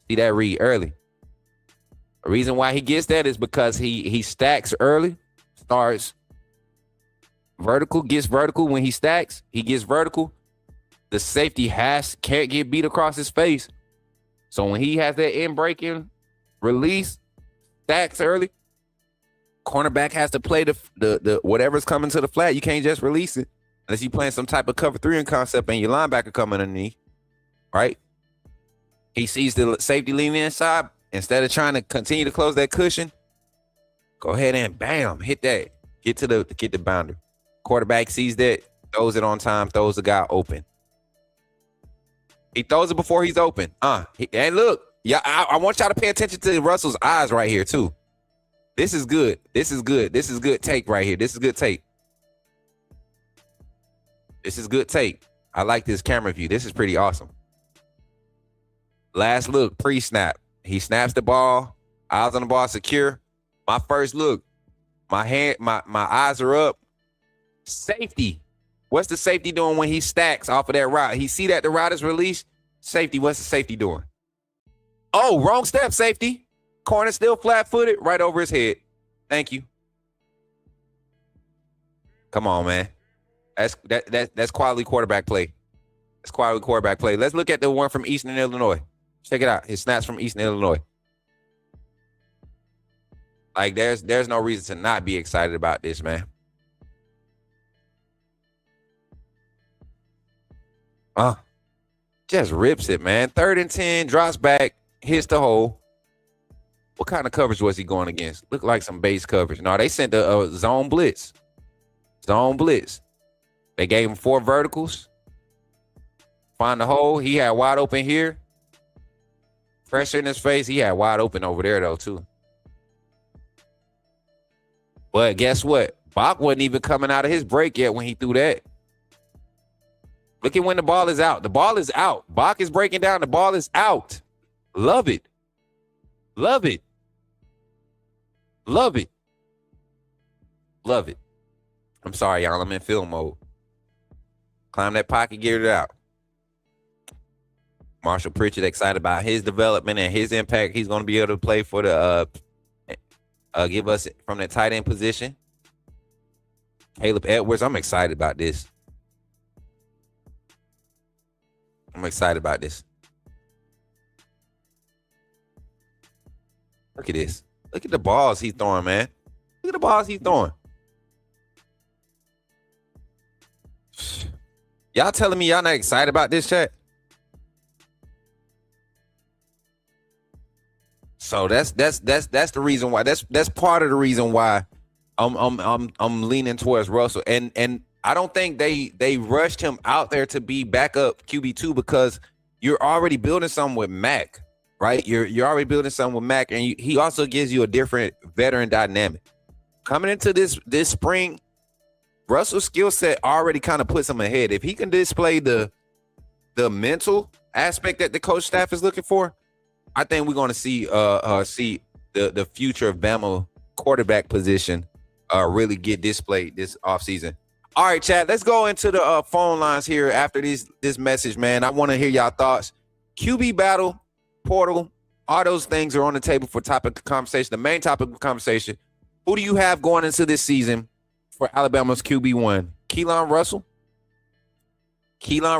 See that read early. The reason why he gets that is because he stacks early, starts vertical, gets vertical when he stacks. He gets vertical. The safety can't get beat across his face. So when he has that in breaking release, stacks early, cornerback has to play the whatever's coming to the flat. You can't just release it unless you're playing some type of cover 3 in concept and your linebacker coming underneath, right? He sees the safety leaning inside. Instead of trying to continue to close that cushion, go ahead and bam, hit that. Get the boundary. Quarterback sees that, throws it on time, throws the guy open. He throws it before he's open. And look, yeah, I want y'all to pay attention to Russell's eyes right here too. This is good. This is good. This is good take right here. This is good take. This is good take. I like this camera view. This is pretty awesome. Last look, pre-snap. He snaps the ball. Eyes on the ball, secure. My first look. My eyes are up. Safety. What's the safety doing when he stacks off of that route? He see that the route is released. Safety, what's the safety doing? Oh, wrong step, safety. Corner still flat-footed, right over his head. Thank you. Come on, man. That's quality quarterback play. That's quality quarterback play. Let's look at the one from Eastern Illinois. Check it out. His snaps from Eastern Illinois. Like, there's no reason to not be excited about this, man. Just rips it, man. 3rd and 10, drops back, hits the hole. What kind of coverage was he going against? Looked like some base coverage. No, they sent a zone blitz. Zone blitz. They gave him 4 verticals. Find the hole. He had wide open here. Pressure in his face. He had wide open over there, though, too. But guess what? Bach wasn't even coming out of his break yet when he threw that. Look at when the ball is out. The ball is out. Bach is breaking down. The ball is out. Love it. Love it. Love it. Love it. I'm sorry, y'all. I'm in film mode. Climb that pocket, get it out. Marshall Pritchard, excited about his development and his impact. He's going to be able to play for the give us from the tight end position. Caleb Edwards, I'm excited about this. Look at this. Look at the balls he's throwing, man. Look at the balls he's throwing. Y'all telling me y'all not excited about this, chat? So that's the reason why. That's part of the reason why I'm leaning towards Russell. And I don't think they rushed him out there to be backup QB2 because you're already building something with Mac, right? You're already building something with Mac, and he also gives you a different veteran dynamic. Coming into this spring, Russell's skill set already kind of puts him ahead. If he can display the mental aspect that the coach staff is looking for, I think we're going to see the future of Bama quarterback position really get displayed this offseason. All right, Chad, let's go into the phone lines here after this message, man. I want to hear y'all thoughts. QB battle, portal, all those things are on the table for topic of conversation. The main topic of conversation, who do you have going into this season for Alabama's QB1? Keelan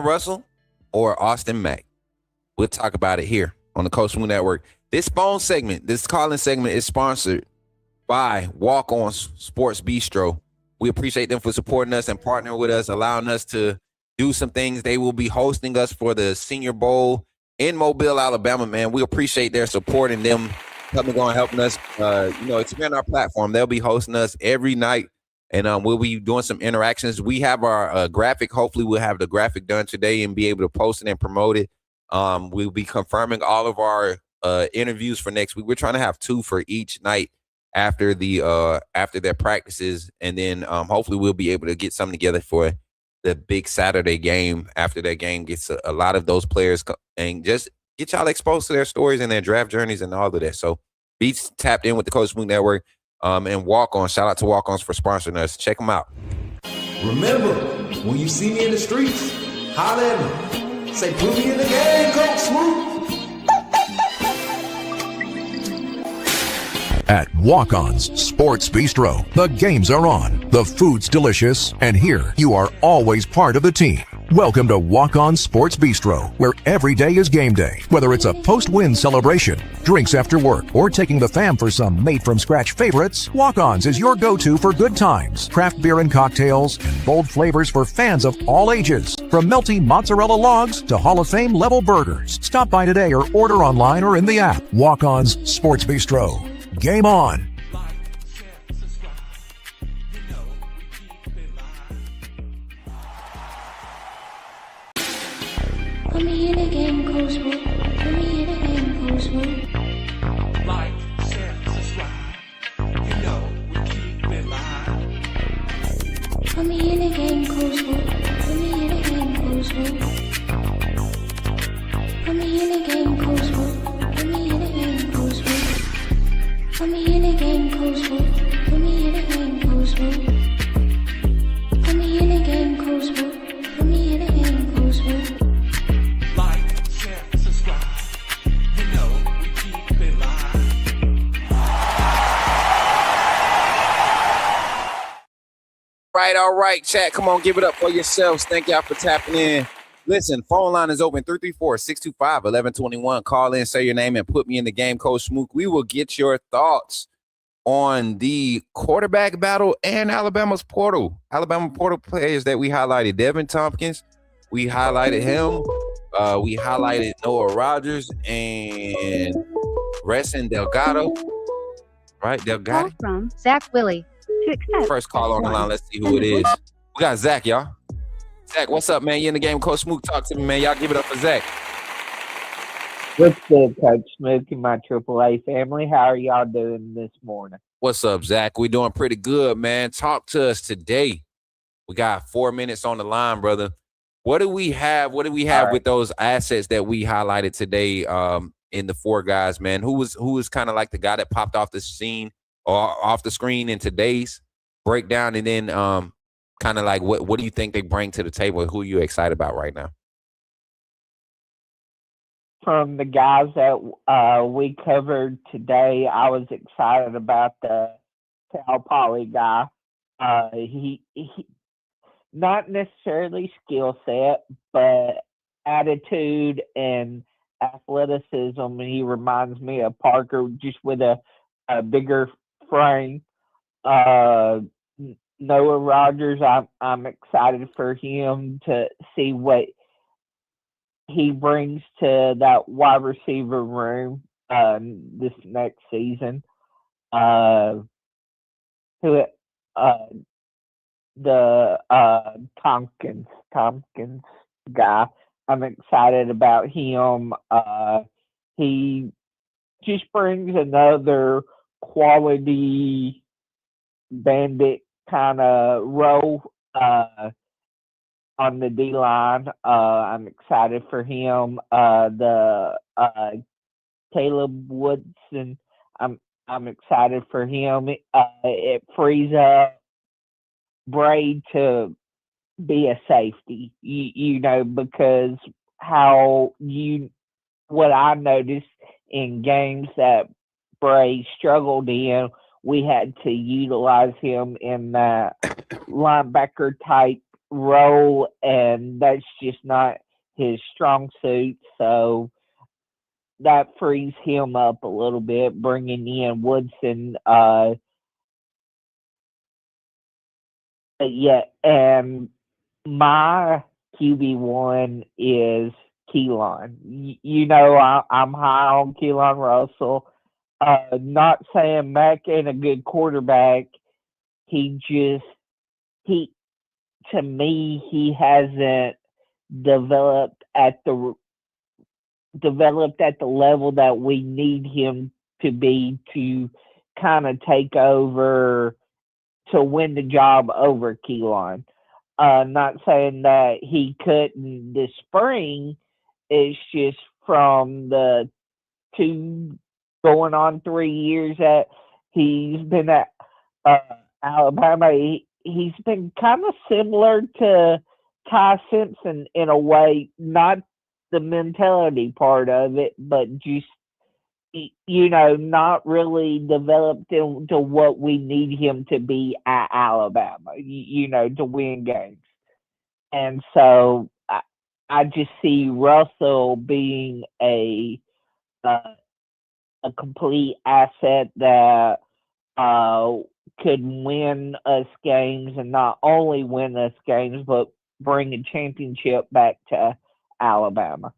Russell or Austin Mack? We'll talk about it here on the Coach Smook Network. This calling segment is sponsored by Walk-On Sports Bistro. We appreciate them for supporting us and partnering with us, allowing us to do some things. They will be hosting us for the Senior Bowl in Mobile, Alabama, man. We appreciate their support and them coming on helping us, expand our platform. They'll be hosting us every night, and we'll be doing some interactions. We have our graphic. Hopefully we'll have the graphic done today and be able to post it and promote it. We'll be confirming all of our interviews for next week. We're trying to have 2 for each night after their practices, and then hopefully we'll be able to get something together for the big Saturday game. After that game gets a lot of those players and just get y'all exposed to their stories and their draft journeys and all of that. So be tapped in with the Coach Smook Network and Walk-On. Shout out to Walk-Ons for sponsoring us. Check them out. Remember, when you see me in the streets, holler at me. Say, put me in the game, Coach Smook. At Walk-On's Sports Bistro, the games are on, the food's delicious, and here you are always part of the team. Welcome to Walk-On Sports Bistro, where every day is game day. Whether it's a post-win celebration, drinks after work, or taking the fam for some made-from-scratch favorites, Walk-On's is your go-to for good times, craft beer and cocktails, and bold flavors for fans of all ages. From melty mozzarella logs to Hall of Fame level burgers. Stop by today or order online or in the app. Walk-On's Sports Bistro. Game on. Put me in a game, Coach Smook. Put me in a game, Coach Smook. Like, share, subscribe. You know we keep it live. Put me in a game, Coach Smook. Put me in a game, Coach Smook. Put me in a game, Coach Smook. Put me in a game, Coach Smook. Put me in a game, Coach Smook. Put me in a game, Coach Smook. Put me in a game, Coach Smook. Put me in a game, Coach Smook. Like, share, subscribe. You know we keep it live. All right, chat. Come on, give it up for yourselves. Thank y'all for tapping in. Listen, phone line is open, 334-625-1121. Call in, say your name, and put me in the game, Coach Smook. We will get your thoughts on the quarterback battle and Alabama's portal. Alabama portal players that we highlighted. Devin Tomkins, we highlighted him. We highlighted Noah Rogers and Racin Delgatty. Right, Delgatty? From Zach Willie. To accept. First call on the line. Let's see who it is. We got Zach, y'all. Zach, what's up, man? You in the game, Coach Smook? Talk to me, man. Y'all give it up for Zach. What's good, Coach Smook and my AAA family? How are y'all doing this morning? What's up, Zach? We doing pretty good, man. Talk to us today. We got 4 minutes on the line, brother. What do we have? What do we have with those assets that we highlighted today in the 4 guys, man? Who was kind of like the guy that popped off the scene or off the screen in today's breakdown, and then kind of like what do you think they bring to the table? Who are you excited about right now? from the guys that we covered today, I was excited about the Cal Poly guy. He not necessarily skill set, but attitude and athleticism. He reminds me of Parker, just with a bigger frame. Noah Rogers, I'm excited for him to see what he brings to that wide receiver room this next season. The Tomkins guy, I'm excited about him. He just brings another quality bandit kind of role on the D line. I'm excited for him. The Caleb Woodson, I'm excited for him. It frees up Bray to be a safety, you know, because what I noticed in games that Bray struggled in, we had to utilize him in that linebacker type role, and that's just not his strong suit. So that frees him up a little bit, bringing in Woodson. And my QB1 is Keelan. You know, I'm high on Keelan Russell. Not saying Mac ain't a good quarterback. To me, he hasn't developed at the level that we need him to be to kind of take over to win the job over Keelan. Not saying that he couldn't this spring. It's just from the 2 going on 3 years that he's been at Alabama, he's been kind of similar to Ty Simpson in a way, not the mentality part of it, but just, you know, not really developed into what we need him to be at Alabama, you know, to win games. And so I just see Russell being a complete asset that could win us games, and not only win us games, but bring a championship back to Alabama.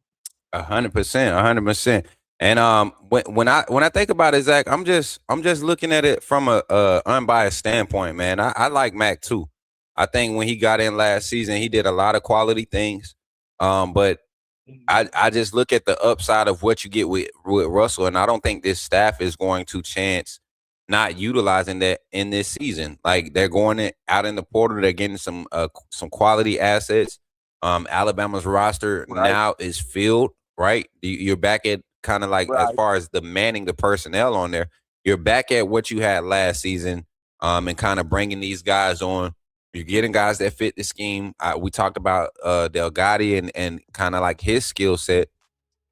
100%. And when I think about it, Zach, I'm just looking at it from a unbiased standpoint, man. I like Mac too. I think when he got in last season, he did a lot of quality things. But I just look at the upside of what you get with Russell, and I don't think this staff is going to chance not utilizing that in this season. Like, they're going out in the portal, they're getting some quality assets. Alabama's roster now is filled, right? You're back at kind of like, as far as the manning the personnel on there, you're back at what you had last season, and kind of bringing these guys on. You're getting guys that fit the scheme. We talked about Delgatty and kind of like his skill set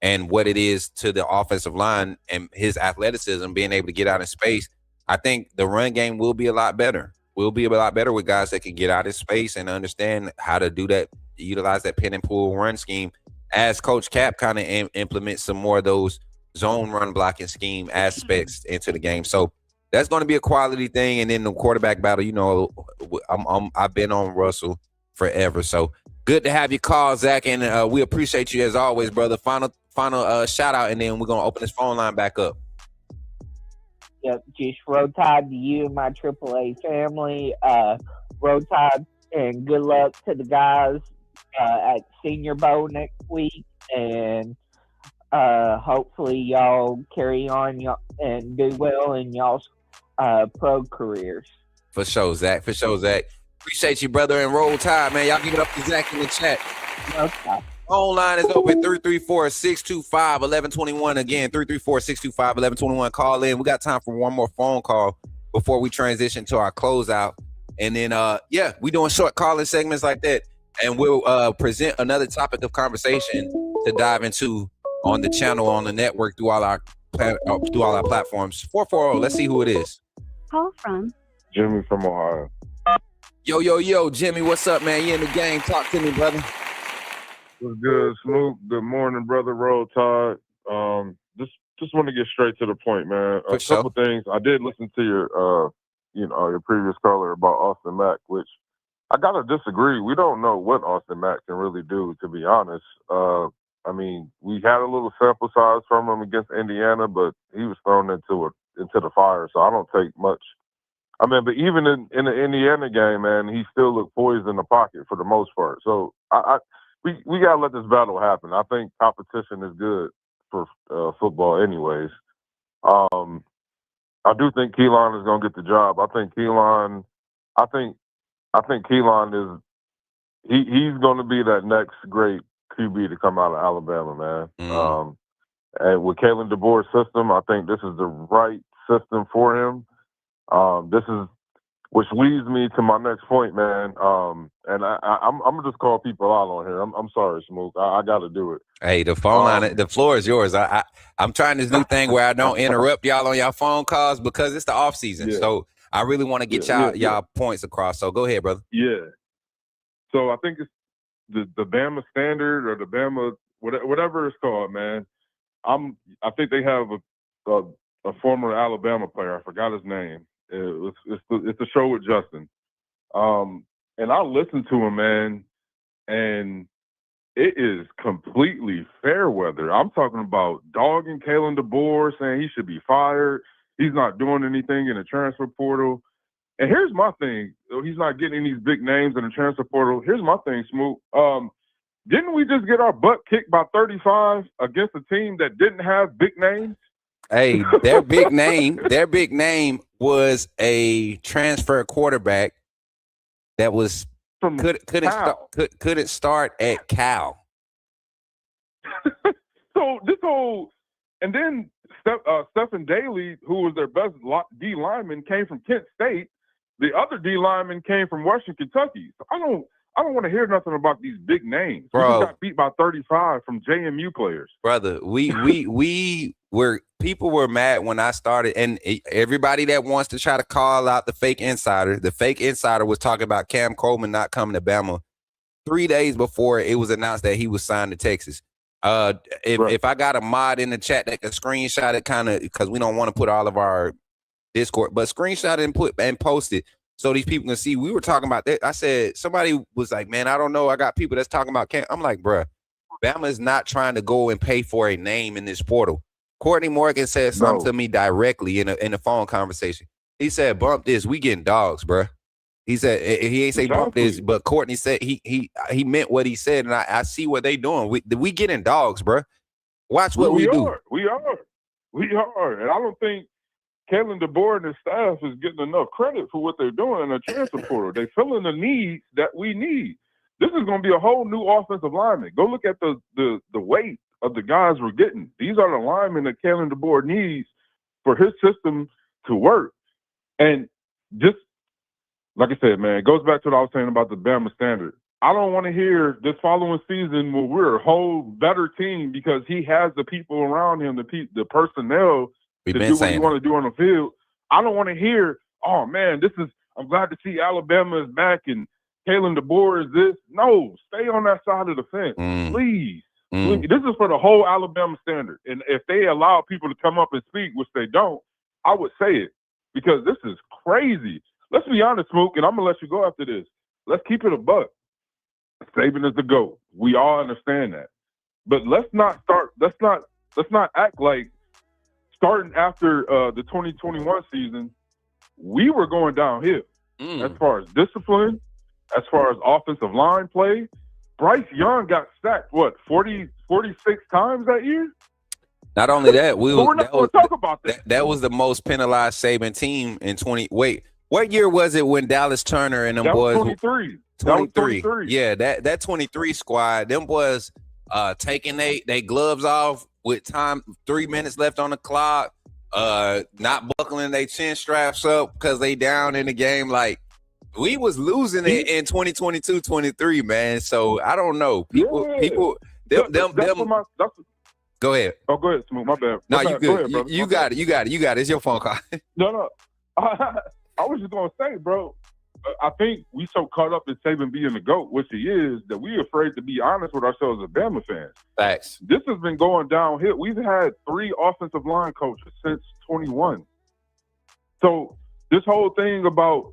and what it is to the offensive line and his athleticism, being able to get out in space. I think the run game will be a lot better. We'll be a lot better with guys that can get out in space and understand how to do that, utilize that pin and pull run scheme, as Coach Cap kind of implements some more of those zone run blocking scheme aspects into the game. So that's going to be a quality thing. And then the quarterback battle, you know, I've been on Russell forever. So good to have you call, Zach, and we appreciate you as always, brother. Final shout out, and then we're going to open this phone line back up. Yep, just roll tide to you and my AAA family. Roll tide, and good luck to the guys at Senior Bowl next week. And hopefully y'all carry on and do well in y'all's pro careers. For sure, Zach. Appreciate you, brother, and roll tide, man. Y'all give it up to Zach in the chat. Okay. Phone line is open, 334-625-1121. Again, 334-625-1121. Call in. We got time for one more phone call before we transition to our closeout. And then, we doing short calling segments like that. And we'll present another topic of conversation to dive into on the channel, on the network, through all our platforms. 440. Let's see who it is. Call from Jimmy from Ohio. Yo, Jimmy, what's up, man? You in the game? Talk to me, brother. What's good, Smook? Good morning, brother. Roll Tide. Just want to get straight to the point, man. A couple things. I did listen to your previous caller about Austin Mack, which I gotta disagree. We don't know what Austin Mack can really do, to be honest. I mean, we had a little sample size from him against Indiana, but he was thrown into the fire, so I don't take much. I mean, but even in the Indiana game, man, he still looked poised in the pocket for the most part. So we gotta let this battle happen. I think competition is good for football, anyways. I do think Keelan is gonna get the job. I think Keelan is he's gonna be that next great QB to come out of Alabama, man. And with Kalen DeBoer's system, I think this is the right system for him. Which leads me to my next point, man. And I'm gonna just call people out on here. I'm sorry, Smook. I got to do it. Hey, the phone line, the floor is yours. I'm trying this new thing where I don't interrupt y'all on y'all phone calls because it's the off season. Yeah. So I really want to get y'all points across. So go ahead, brother. Yeah. So I think it's the Bama standard or the Bama whatever it's called, man. I think they have a former Alabama player. I forgot his name. It's a show with Justin. And I listened to him, man, and it is completely fair weather. I'm talking about dogging Kalen DeBoer, saying he should be fired. He's not doing anything in the transfer portal. And here's my thing. He's not getting these big names in the transfer portal. Here's my thing, Smoot. Didn't we just get our butt kicked by 35 against a team that didn't have big names? Hey, their big name was a transfer quarterback that was couldn't start at Cal. So this whole, and then Stephen Daly, who was their best D lineman, came from Kent State. The other D lineman came from Western Kentucky. So I don't want to hear nothing about these big names. Bro, we just got beat by 35 from JMU players. Brother, people were mad when I started, and everybody that wants to try to call out the fake insider was talking about Cam Coleman not coming to Bama 3 days before it was announced that he was signed to Texas. If I got a mod in the chat that can screenshot it, kind of, because we don't want to put all of our Discord, but screenshot it and post it so these people can see. We were talking about that. I said, somebody was like, man, I don't know. I got people that's talking about Cam. I'm like, bruh, Bama is not trying to go and pay for a name in this portal. Courtney Morgan said something to me directly in a phone conversation. He said, bump this, we getting dogs, bruh. He said, he ain't say bump this, but Courtney said he meant what he said, and I see what they doing. We getting dogs, bruh. Watch what we do. We are. And I don't think Kalen DeBoer and his staff is getting enough credit for what they're doing in the transfer portal. They're filling the needs that we need. This is going to be a whole new offensive lineman. Go look at the weight of the guys we're getting. These are the linemen that Kalen DeBoer needs for his system to work. And just like I said, man, it goes back to what I was saying about the Bama standard. I don't want to hear this following season where we're a whole better team because he has the people around him, the personnel to do what he want to do on the field. I don't want to hear, oh man, I'm glad to see Alabama is back and Kalen DeBoer is this. No, stay on that side of the fence, please. This is for the whole Alabama standard. And if they allow people to come up and speak, which they don't, I would say it because this is crazy. Let's be honest, Smook, and I'm going to let you go after this. Let's keep it a buck. Saban is the GOAT. We all understand that. But let's not act like starting after the 2021 season, we were going downhill as far as discipline, as far as offensive line play. Bryce Young got sacked, 46 times that year? Not only that, we're not going to talk about that. That was the most penalized Saban team in 20. Wait, what year was it when Dallas Turner and them boys? 23. 23. Yeah, that 23 squad, them boys taking they gloves off with 3 minutes left on the clock, not buckling their chin straps up because they down in the game. Like, we was losing it in 2022-23, man. So I don't know. Go ahead. Oh, go ahead, Smook. My bad. No, My you bad. good. Go ahead, brother. You got it. You got it. You got it. It's your phone call. No. I was just gonna say, bro. I think we so caught up in Saban being the GOAT, which he is, that we're afraid to be honest with ourselves as Bama fans. Facts. This has been going downhill. We've had 3 offensive line coaches since 21. So this whole thing about,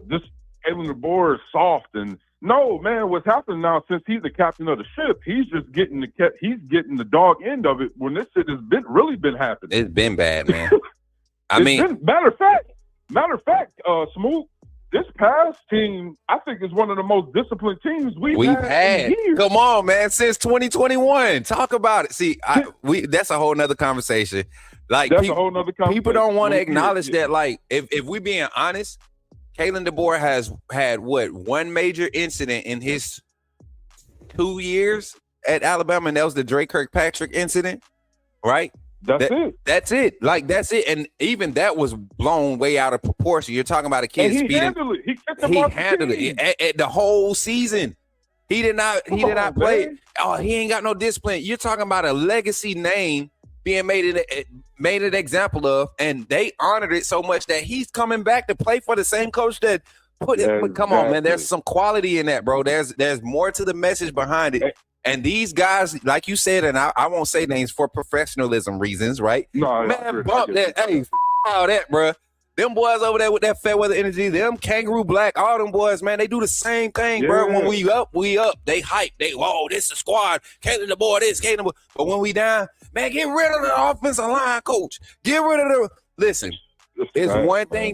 this Kalen DeBoer is soft, and no, man, what's happened now since he's the captain of the ship, he's just getting the dog end of it when this shit has really been happening. It's been bad, man. Matter of fact, Smook, this past team, I think, is one of the most disciplined teams we've had in years. Come on, man, since 2021. Talk about it. See, that's a whole nother conversation. Like, that's a whole nother conversation. People don't want to acknowledge that. Like, if we being honest, Kalen DeBoer has had one major incident in his 2 years at Alabama, and that was the Drake Kirkpatrick incident, right? That's it. Like, that's it. And even that was blown way out of proportion. You're talking about a kid speeding. He handled it. He handled it the whole season. He did not play it. Oh, he ain't got no discipline. You're talking about a legacy name being made an example of, and they honored it so much that he's coming back to play for the same coach that put it. But come on, man. There's some quality in that, bro. There's more to the message behind it. And these guys, like you said, and I won't say names for professionalism reasons, right? No, man, bump that. Hey, all that, bro. Them boys over there with that fair weather energy, them Kangaroo Black, all them boys, man, they do the same thing, bro. When we up. They hype. This is a squad. Kalen DeBoer, this, Kalen DeBoer. But when we down, man, get rid of the offensive line coach. Get rid of the. Listen, it's one thing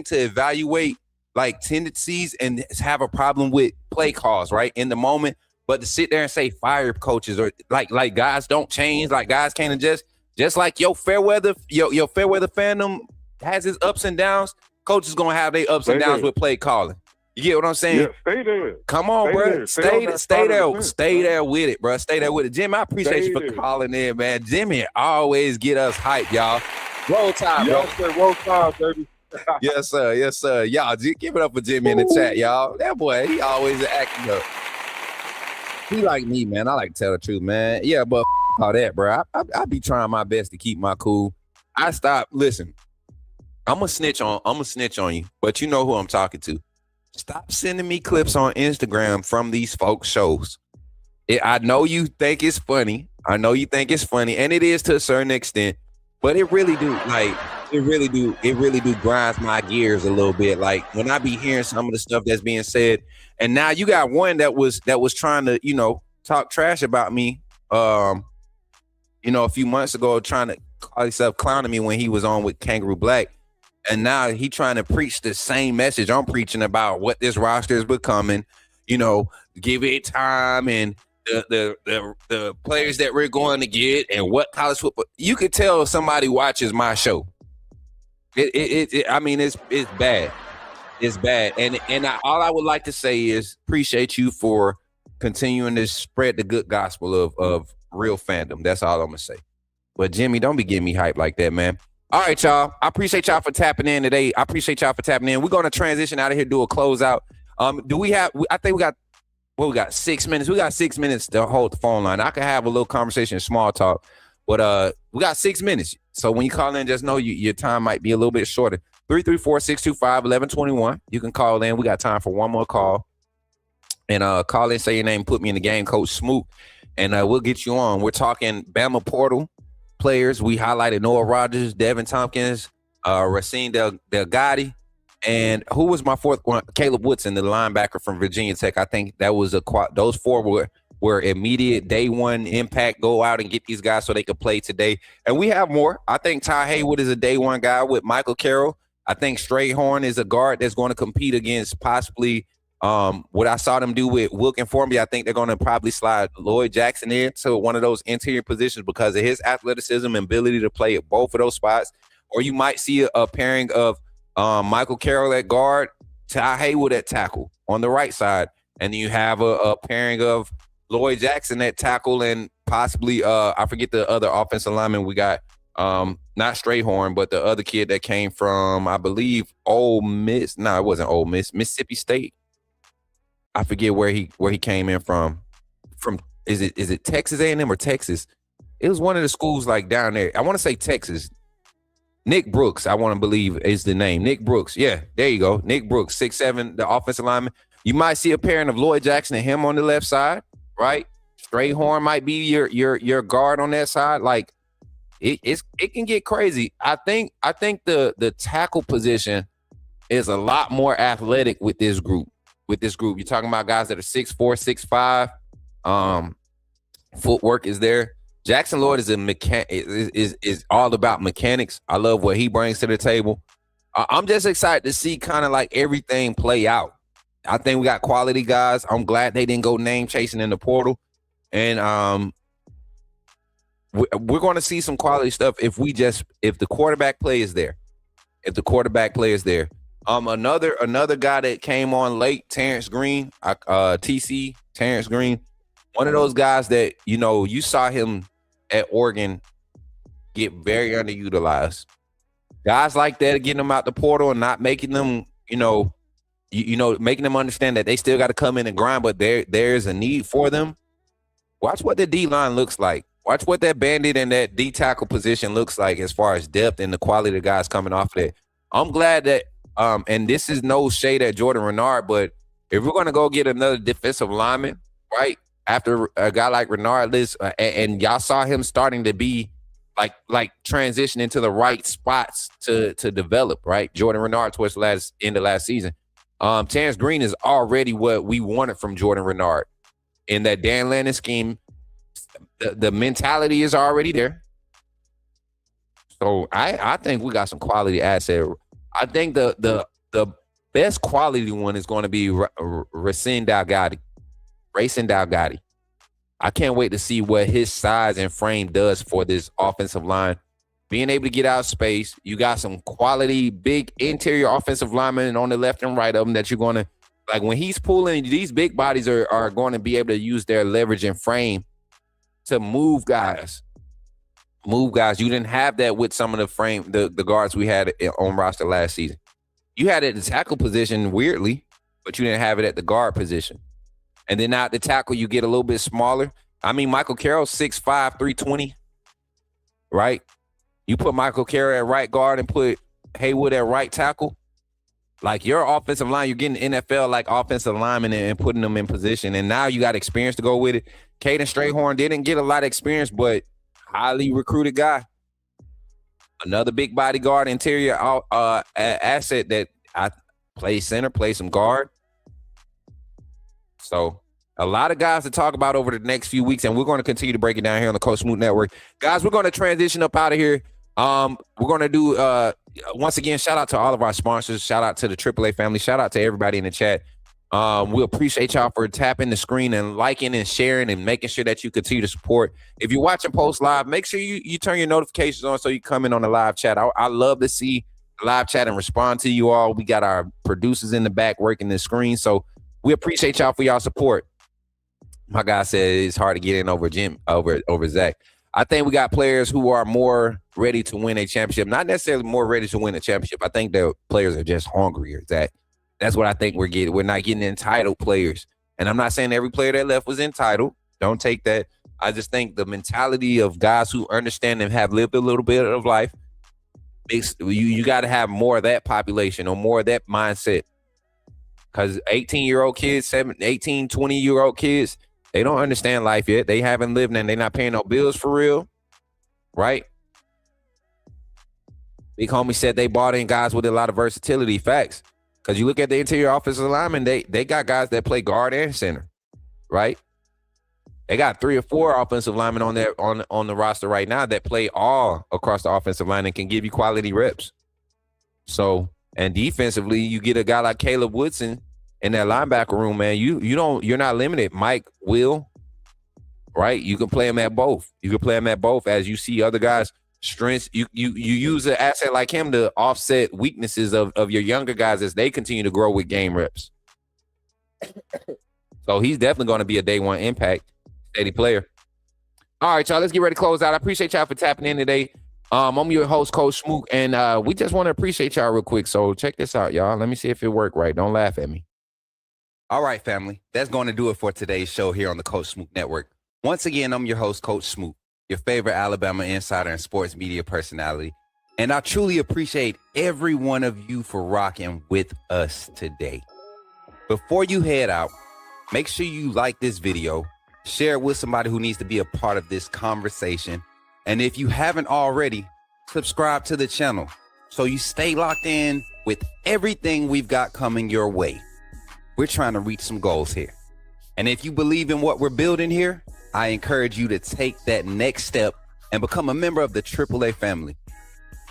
to evaluate like tendencies and have a problem with play calls, right, in the moment, but to sit there and say fire coaches or like guys don't change, like guys can't adjust, just like your fair weather fandom has its ups and downs, coaches gonna have their ups and downs with play calling. You get what I'm saying? Yeah, stay there. Come on, bro. Stay there with it, bro. Stay there with it. Jimmy, I appreciate you for calling in, man. Jimmy always get us hyped, y'all. Roll Tide, bro. Roll Tide, baby. Yes, sir. Y'all, give it up for Jimmy in the chat, y'all. That boy, he always acting up. He like me, man. I like to tell the truth, man. Yeah, but all that, bro. I be trying my best to keep my cool. I stopped. Listen, I'm gonna snitch on you, but you know who I'm talking to. Stop sending me clips on Instagram from these folks' shows. I know you think it's funny. And it is to a certain extent, but it really do. Like, it really do grinds my gears a little bit. Like, when I be hearing some of the stuff that's being said, and now you got one that was trying to, talk trash about me, a few months ago, trying to call himself clowning me when he was on with Kangaroo Black. And now he trying to preach the same message I'm preaching about what this roster is becoming, give it time and the players that we're going to get and what college football. You could tell somebody watches my show. It's bad. It's bad. And all I would like to say is appreciate you for continuing to spread the good gospel of real fandom. That's all I'm going to say. But Jimmy, don't be getting me hyped like that, man. All right, y'all. I appreciate y'all for tapping in today. We're going to transition out of here, do a closeout. I think we got 6 minutes. We got 6 minutes to hold the phone line. I could have a little conversation, small talk, but we got 6 minutes. So when you call in, just know your time might be a little bit shorter. 334-625-1121. You can call in. We got time for one more call. And call in, say your name, put me in the game, Coach Smook, and we'll get you on. We're talking Bama portal players. We highlighted Noah Rogers, Devin Tomkins, Racin Delgatty, and who was my fourth one? Caleb Woodson, the linebacker from Virginia Tech. I think that was those four were immediate day one impact. Go out and get these guys so they could play today. And we have more. I think Ty Haywood is a day one guy with Michael Carroll. I think Strayhorn is a guard that's going to compete against possibly what I saw them do with Wilk and Formby. I think they're going to probably slide Lloyd Jackson into one of those interior positions because of his athleticism and ability to play at both of those spots. Or you might see a pairing of Michael Carroll at guard, Ty Haywood at tackle on the right side. And then you have a pairing of Lloyd Jackson at tackle and possibly, I forget the other offensive lineman we got, not Strayhorn, but the other kid that came from, I believe, Ole Miss. No, it wasn't Ole Miss, Mississippi State. I forget where he came in from. is it Texas A&M or Texas? It was one of the schools like down there. I want to say Texas. Nick Brooks, I want to believe is the name. Nick Brooks. Yeah, there you go. Nick Brooks, 6'7", the offensive lineman. You might see a pairing of Lloyd Jackson and him on the left side, right? Strayhorn might be your guard on that side. Like it can get crazy. I think the tackle position is a lot more athletic with this group. You're talking about guys that are 6'4", 6'5". Footwork is there. Jackson Lloyd is all about mechanics. I love what he brings to the table. I'm just excited to see kind of like everything play out. I think we got quality guys. I'm glad they didn't go name chasing in the portal. And we're going to see some quality stuff if the quarterback play is there. Another guy that came on late, Terrence Green, Terrence Green, one of those guys that, you saw him at Oregon get very underutilized. Guys like that, getting them out the portal and not making them, making them understand that they still got to come in and grind, but there's a need for them. Watch what the D-line looks like. Watch what that bandit and that D-tackle position looks like as far as depth and the quality of the guys coming off of that. I'm glad that, and this is no shade at Jordan Renard, but if we're going to go get another defensive lineman, right, after a guy like Renard lives, and y'all saw him starting to be like transition into the right spots to develop, right? Jordan Renard towards the end of last season. Terrence Green is already what we wanted from Jordan Renard. In that Dan Lanning scheme, the mentality is already there. So I think we got some quality asset. I think the best quality one is going to be Racin Delgatty. I can't wait to see what his size and frame does for this offensive line. Being able to get out of space, you got some quality, big interior offensive linemen on the left and right of them that you're going to, like when he's pulling, these big bodies are going to be able to use their leverage and frame to move guys. You didn't have that with some of the guards we had on roster last season. You had it at the tackle position weirdly, but you didn't have it at the guard position. And then now at the tackle, you get a little bit smaller. I mean, Michael Carroll, 6'5", 320, right? You put Michael Carroll at right guard and put Haywood at right tackle. Like your offensive line, you're getting NFL like offensive linemen and putting them in position. And now you got experience to go with it. Caden Strayhorn didn't get a lot of experience, but highly recruited guy. Another big body guard, interior asset that I play center, play some guard. So a lot of guys to talk about over the next few weeks, and we're going to continue to break it down here on the Coach Smook Network. Guys, we're going to transition up out of here. We're going to do, once again, shout out to all of our sponsors. Shout out to the AAA family. Shout out to everybody in the chat. We appreciate y'all for tapping the screen and liking and sharing and making sure that you continue to support. If you're watching Post Live, make sure you turn your notifications on so you come in on the live chat. I love to see the live chat and respond to you all. We got our producers in the back working the screen, so we appreciate y'all for y'all support. My guy said it's hard to get in over Zach. I think we got players who are more ready to win a championship. Not necessarily more ready to win a championship. I think the players are just hungrier, Zach. That's what I think we're getting. We're not getting entitled players. And I'm not saying every player that left was entitled. Don't take that. I just think the mentality of guys who understand and have lived a little bit of life, you got to have more of that population or more of that mindset. Because 18-year-old kids, 18, 20-year-old kids, they don't understand life yet. They haven't lived and they're not paying no bills for real, right? Big homie said they bought in guys with a lot of versatility. Facts. Because you look at the interior offensive linemen, they got guys that play guard and center, right? They got 3 or 4 offensive linemen on the roster right now that play all across the offensive line and can give you quality reps. So, and defensively, you get a guy like Caleb Woodson in that linebacker room, man. You're not limited. Mike will, right? You can play him at both. As you see other guys' strengths. You use an asset like him to offset weaknesses of your younger guys as they continue to grow with game reps. So he's definitely going to be a day one impact, steady player. All right, y'all, let's get ready to close out. I appreciate y'all for tapping in today. I'm your host, Coach Smook, and we just want to appreciate y'all real quick. So check this out, y'all. Let me see if it worked right. Don't laugh at me. All right, family. That's going to do it for today's show here on the Coach Smook Network. Once again, I'm your host, Coach Smook, your favorite Alabama insider and sports media personality. And I truly appreciate every one of you for rocking with us today. Before you head out, make sure you like this video, share it with somebody who needs to be a part of this conversation. And if you haven't already, subscribe to the channel so you stay locked in with everything we've got coming your way. We're trying to reach some goals here. And if you believe in what we're building here, I encourage you to take that next step and become a member of the AAA family.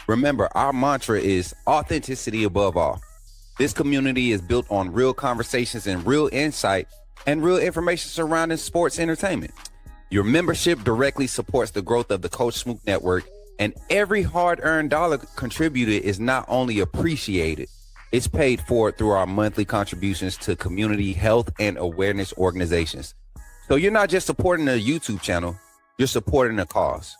Remember, our mantra is authenticity above all. This community is built on real conversations and real insight and real information surrounding sports entertainment. Your membership directly supports the growth of the Coach Smook Network, and every hard-earned dollar contributed is not only appreciated, it's paid for through our monthly contributions to community health and awareness organizations. So you're not just supporting a YouTube channel, you're supporting a cause.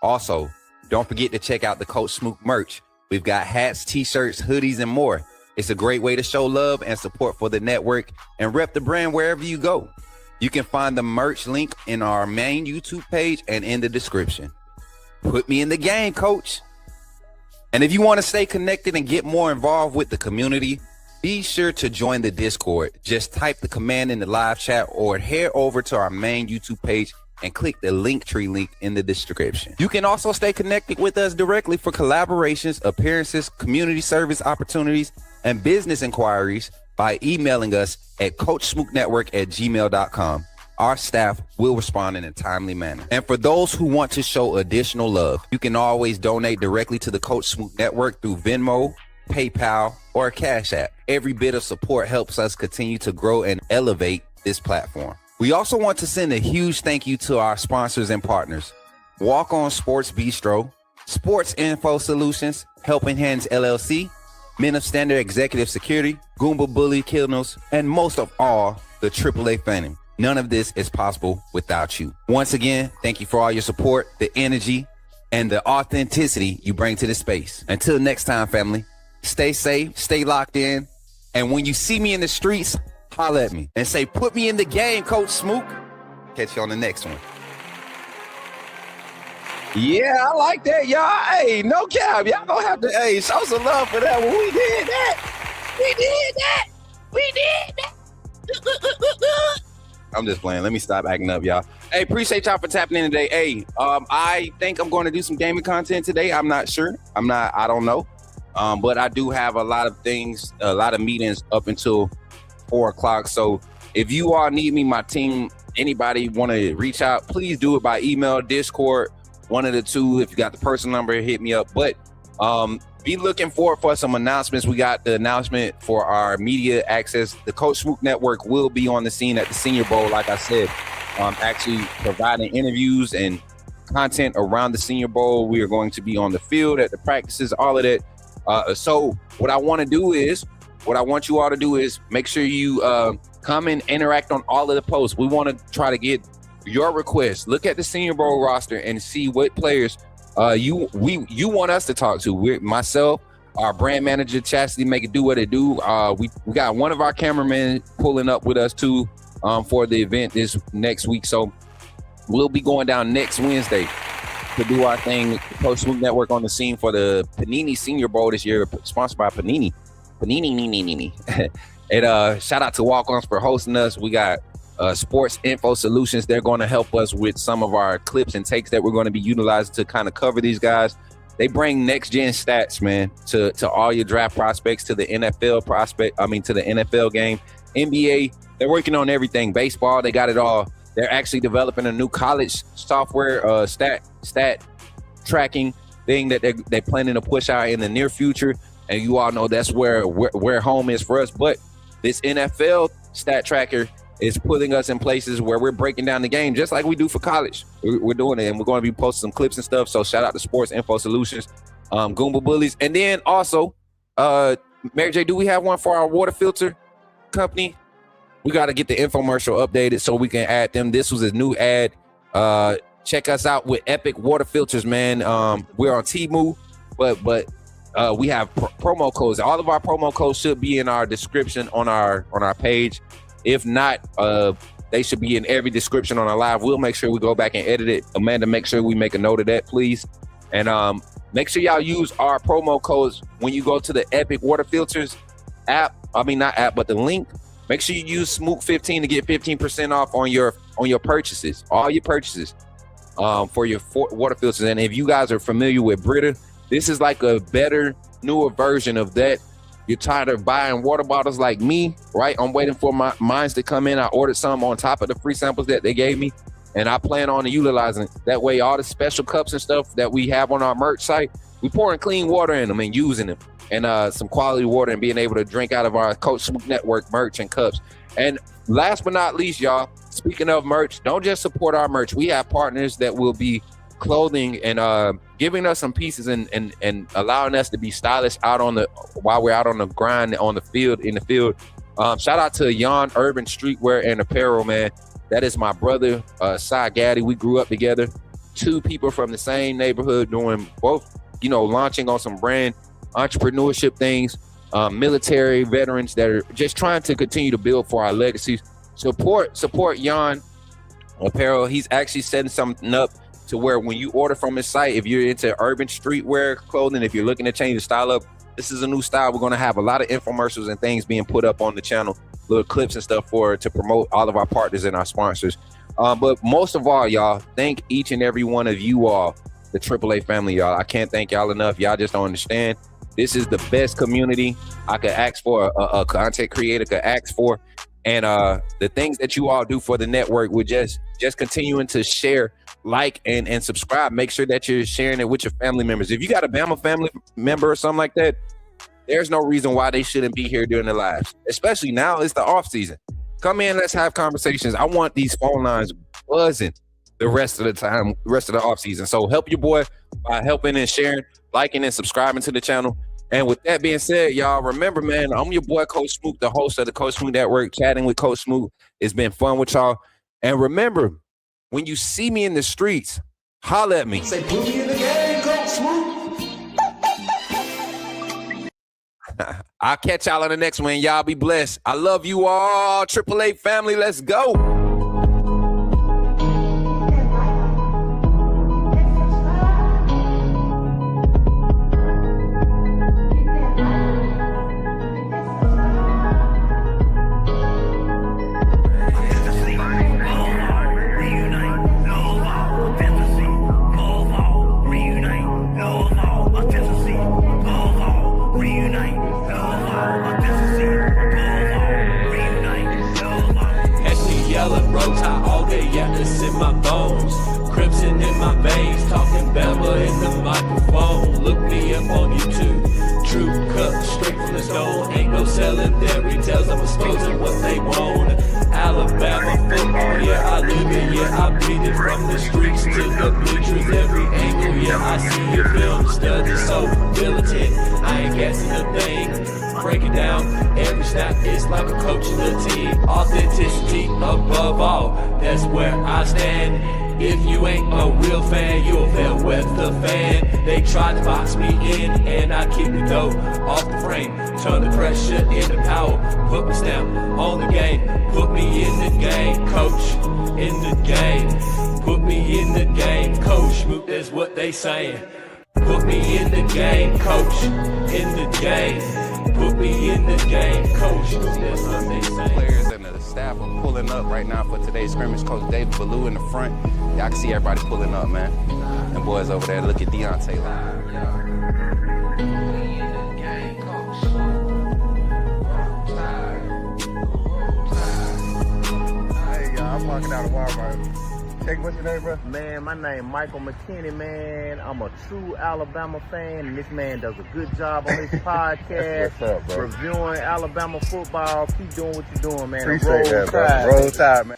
Also, don't forget to check out the Coach Smook merch. We've got hats, t-shirts, hoodies, and more. It's a great way to show love and support for the network and rep the brand wherever you go. You can find the merch link in our main YouTube page and in the description. Put me in the game, coach. And if you want to stay connected and get more involved with the community, be sure to join the Discord. Just type the command in the live chat or head over to our main YouTube page and click the Linktree link in the description. You can also stay connected with us directly for collaborations, appearances, community service opportunities, and business inquiries by emailing us at coachsmooknetwork@gmail.com. Our staff will respond in a timely manner. And for those who want to show additional love, you can always donate directly to the Coach Smook Network through Venmo, PayPal, or Cash App. Every bit of support helps us continue to grow and elevate this platform. We also want to send a huge thank you to our sponsors and partners: Walk On Sports Bistro, Sports Info Solutions, Helping Hands LLC, Men of Standard Executive Security, Goomba Bully Killnos, and most of all, the AAA family. None of this is possible without you. Once again, thank you for all your support, the energy, and the authenticity you bring to the space. Until next time, family, stay safe, stay locked in, and when you see me in the streets, holla at me and say, put me in the game, Coach Smook. Catch you on the next one. Yeah, I like that, y'all. Hey, no cap. Y'all gonna have to, show some love for that one. We did that. I'm just playing. Let me stop acting up, y'all. Hey, appreciate y'all for tapping in today. Hey, I think I'm going to do some gaming content today. I'm not sure. I don't know. But I do have a lot of things, a lot of meetings up until 4 o'clock. So if you all need me, my team, anybody want to reach out, please do it by email, Discord, one of the two. If you got the personal number, hit me up. But be looking forward for some announcements. We got the announcement for our media access. The Coach Smook Network will be on the scene at the Senior Bowl, like I said, actually providing interviews and content around the Senior Bowl. We are going to be on the field at the practices, all of that. So what I want you all to do is make sure you come and interact on all of the posts. We want to try to get your requests. Look at the Senior Bowl roster and see what players you want us to talk to. Myself, our brand manager, Chattin, make it do what it do. We got one of our cameramen pulling up with us too for the event this next week. So we'll be going down next Wednesday to do our thing. Coach Smook Network on the scene for the Panini Senior Bowl this year, sponsored by Panini. And shout out to Walk-Ons for hosting us. We got Sports Info Solutions. They're going to help us with some of our clips and takes that we're going to be utilizing to kind of cover these guys. They bring next gen stats, man, to all your draft prospects, to the NFL to the NFL game, NBA. They're working on everything. Baseball, they got it all. They're actually developing a new college software stat tracking thing that they're planning to push out in the near future. And you all know that's where home is for us. But this NFL stat tracker is putting us in places where we're breaking down the game just like we do for college. We're doing it, and we're going to be posting some clips and stuff. So shout out to Sports Info Solutions, Goomba Bullies. And then also, Mary J, do we have one for our water filter company? We got to get the infomercial updated so we can add them. This was a new ad. Check us out with Epic Water Filters, man. We're on Temu, but we have promo codes. All of our promo codes should be in our description on our page. If not, They should be in every description on our live. We'll make sure we go back and edit it. Amanda, make sure we make a note of that, please. And make sure y'all use our promo codes when you go to the Epic Water Filters app. I mean, not app, but the link. Make sure you use Smook15 to get 15% off on your purchases, all your purchases for your water filters. And if you guys are familiar with Brita, this is like a better, newer version of that. You're tired of buying water bottles like me, right? I'm waiting for mines to come in. I ordered some on top of the free samples that they gave me, and I plan on utilizing it. That way, all the special cups and stuff that we have on our merch site, we pouring clean water in them and using them, and some quality water, and being able to drink out of our Coach Smook Network merch and cups. And last but not least, y'all, speaking of merch, don't just support our merch. We have partners that will be clothing and giving us some pieces and allowing us to be stylish while we're out on the grind in the field. Shout out to Yon Urban Streetwear and Apparel, man. That is my brother, Delgatty. We grew up together. Two people from the same neighborhood doing both, launching on some brand entrepreneurship things, military veterans that are just trying to continue to build for our legacies. Support Yon Apparel. He's actually setting something up to where when you order from his site, if you're into urban streetwear clothing, if you're looking to change the style up, this is a new style. We're going to have a lot of infomercials and things being put up on the channel, little clips and stuff to promote all of our partners and our sponsors. But most of all, y'all, thank each and every one of you all, the AAA family, y'all. I can't thank y'all enough. Y'all just don't understand. This is the best community I could ask for, a content creator could ask for. And the things that you all do for the network, we're just continuing to share, like, and subscribe. Make sure that you're sharing it with your family members. If you got a Bama family member or something like that, there's no reason why they shouldn't be here during their lives, especially now it's the off season. Come in, let's have conversations. I want these phone lines buzzing the rest of the time, the rest of the off season. So help your boy by helping and sharing, liking and subscribing to the channel. And with that being said, y'all, remember, man, I'm your boy, Coach Smook, the host of the Coach Smook Network, chatting with Coach Smook. It's been fun with y'all. And remember, when you see me in the streets, holla at me. Say, put me in the game, Coach Smook. I'll catch y'all on the next one. Y'all be blessed. I love you all. AAA family, let's go. It's in my bones, crimson in my veins, talking Bama in the microphone. Look me up on YouTube, true cut straight from the stone. Ain't no selling their retails, I'm exposing what they want. Alabama football, yeah, I live it, yeah, I bleed it. From the streets to the bleachers, every angle, yeah, I see your film study so militant. I ain't guessing a thing. Break it down, every snap is like a coach of the team. Authenticity above all, that's where I stand. If you ain't a real fan, you'll fail with the fan. They tried to box me in, and I keep it dope off the frame. Turn the pressure into power, put my stamp on the game. Put me in the game, coach, in the game. Put me in the game, coach, that's what they saying. Put me in the game, coach, in the game. Put me in the game, coach. That's what they say. Players and the staff are pulling up right now for today's scrimmage. Coach David Ballou in the front. Y'all can see everybody pulling up, man. And boys over there, look at Deontay. Hey, y'all, I'm walking out of Walmart. What's your name, bro? Man, my name Michael McKinney, man. I'm a true Alabama fan, and this man does a good job on his podcast. What's up, bro? Reviewing Alabama football. Keep doing what you're doing, man. Appreciate that, bro. Roll Tide, man.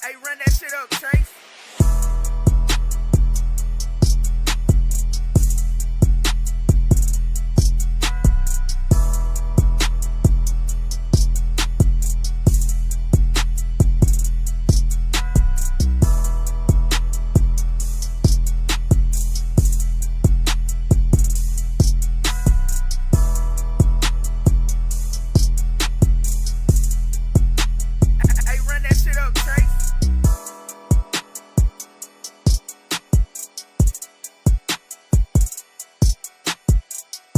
Hey, run that shit up, Chase.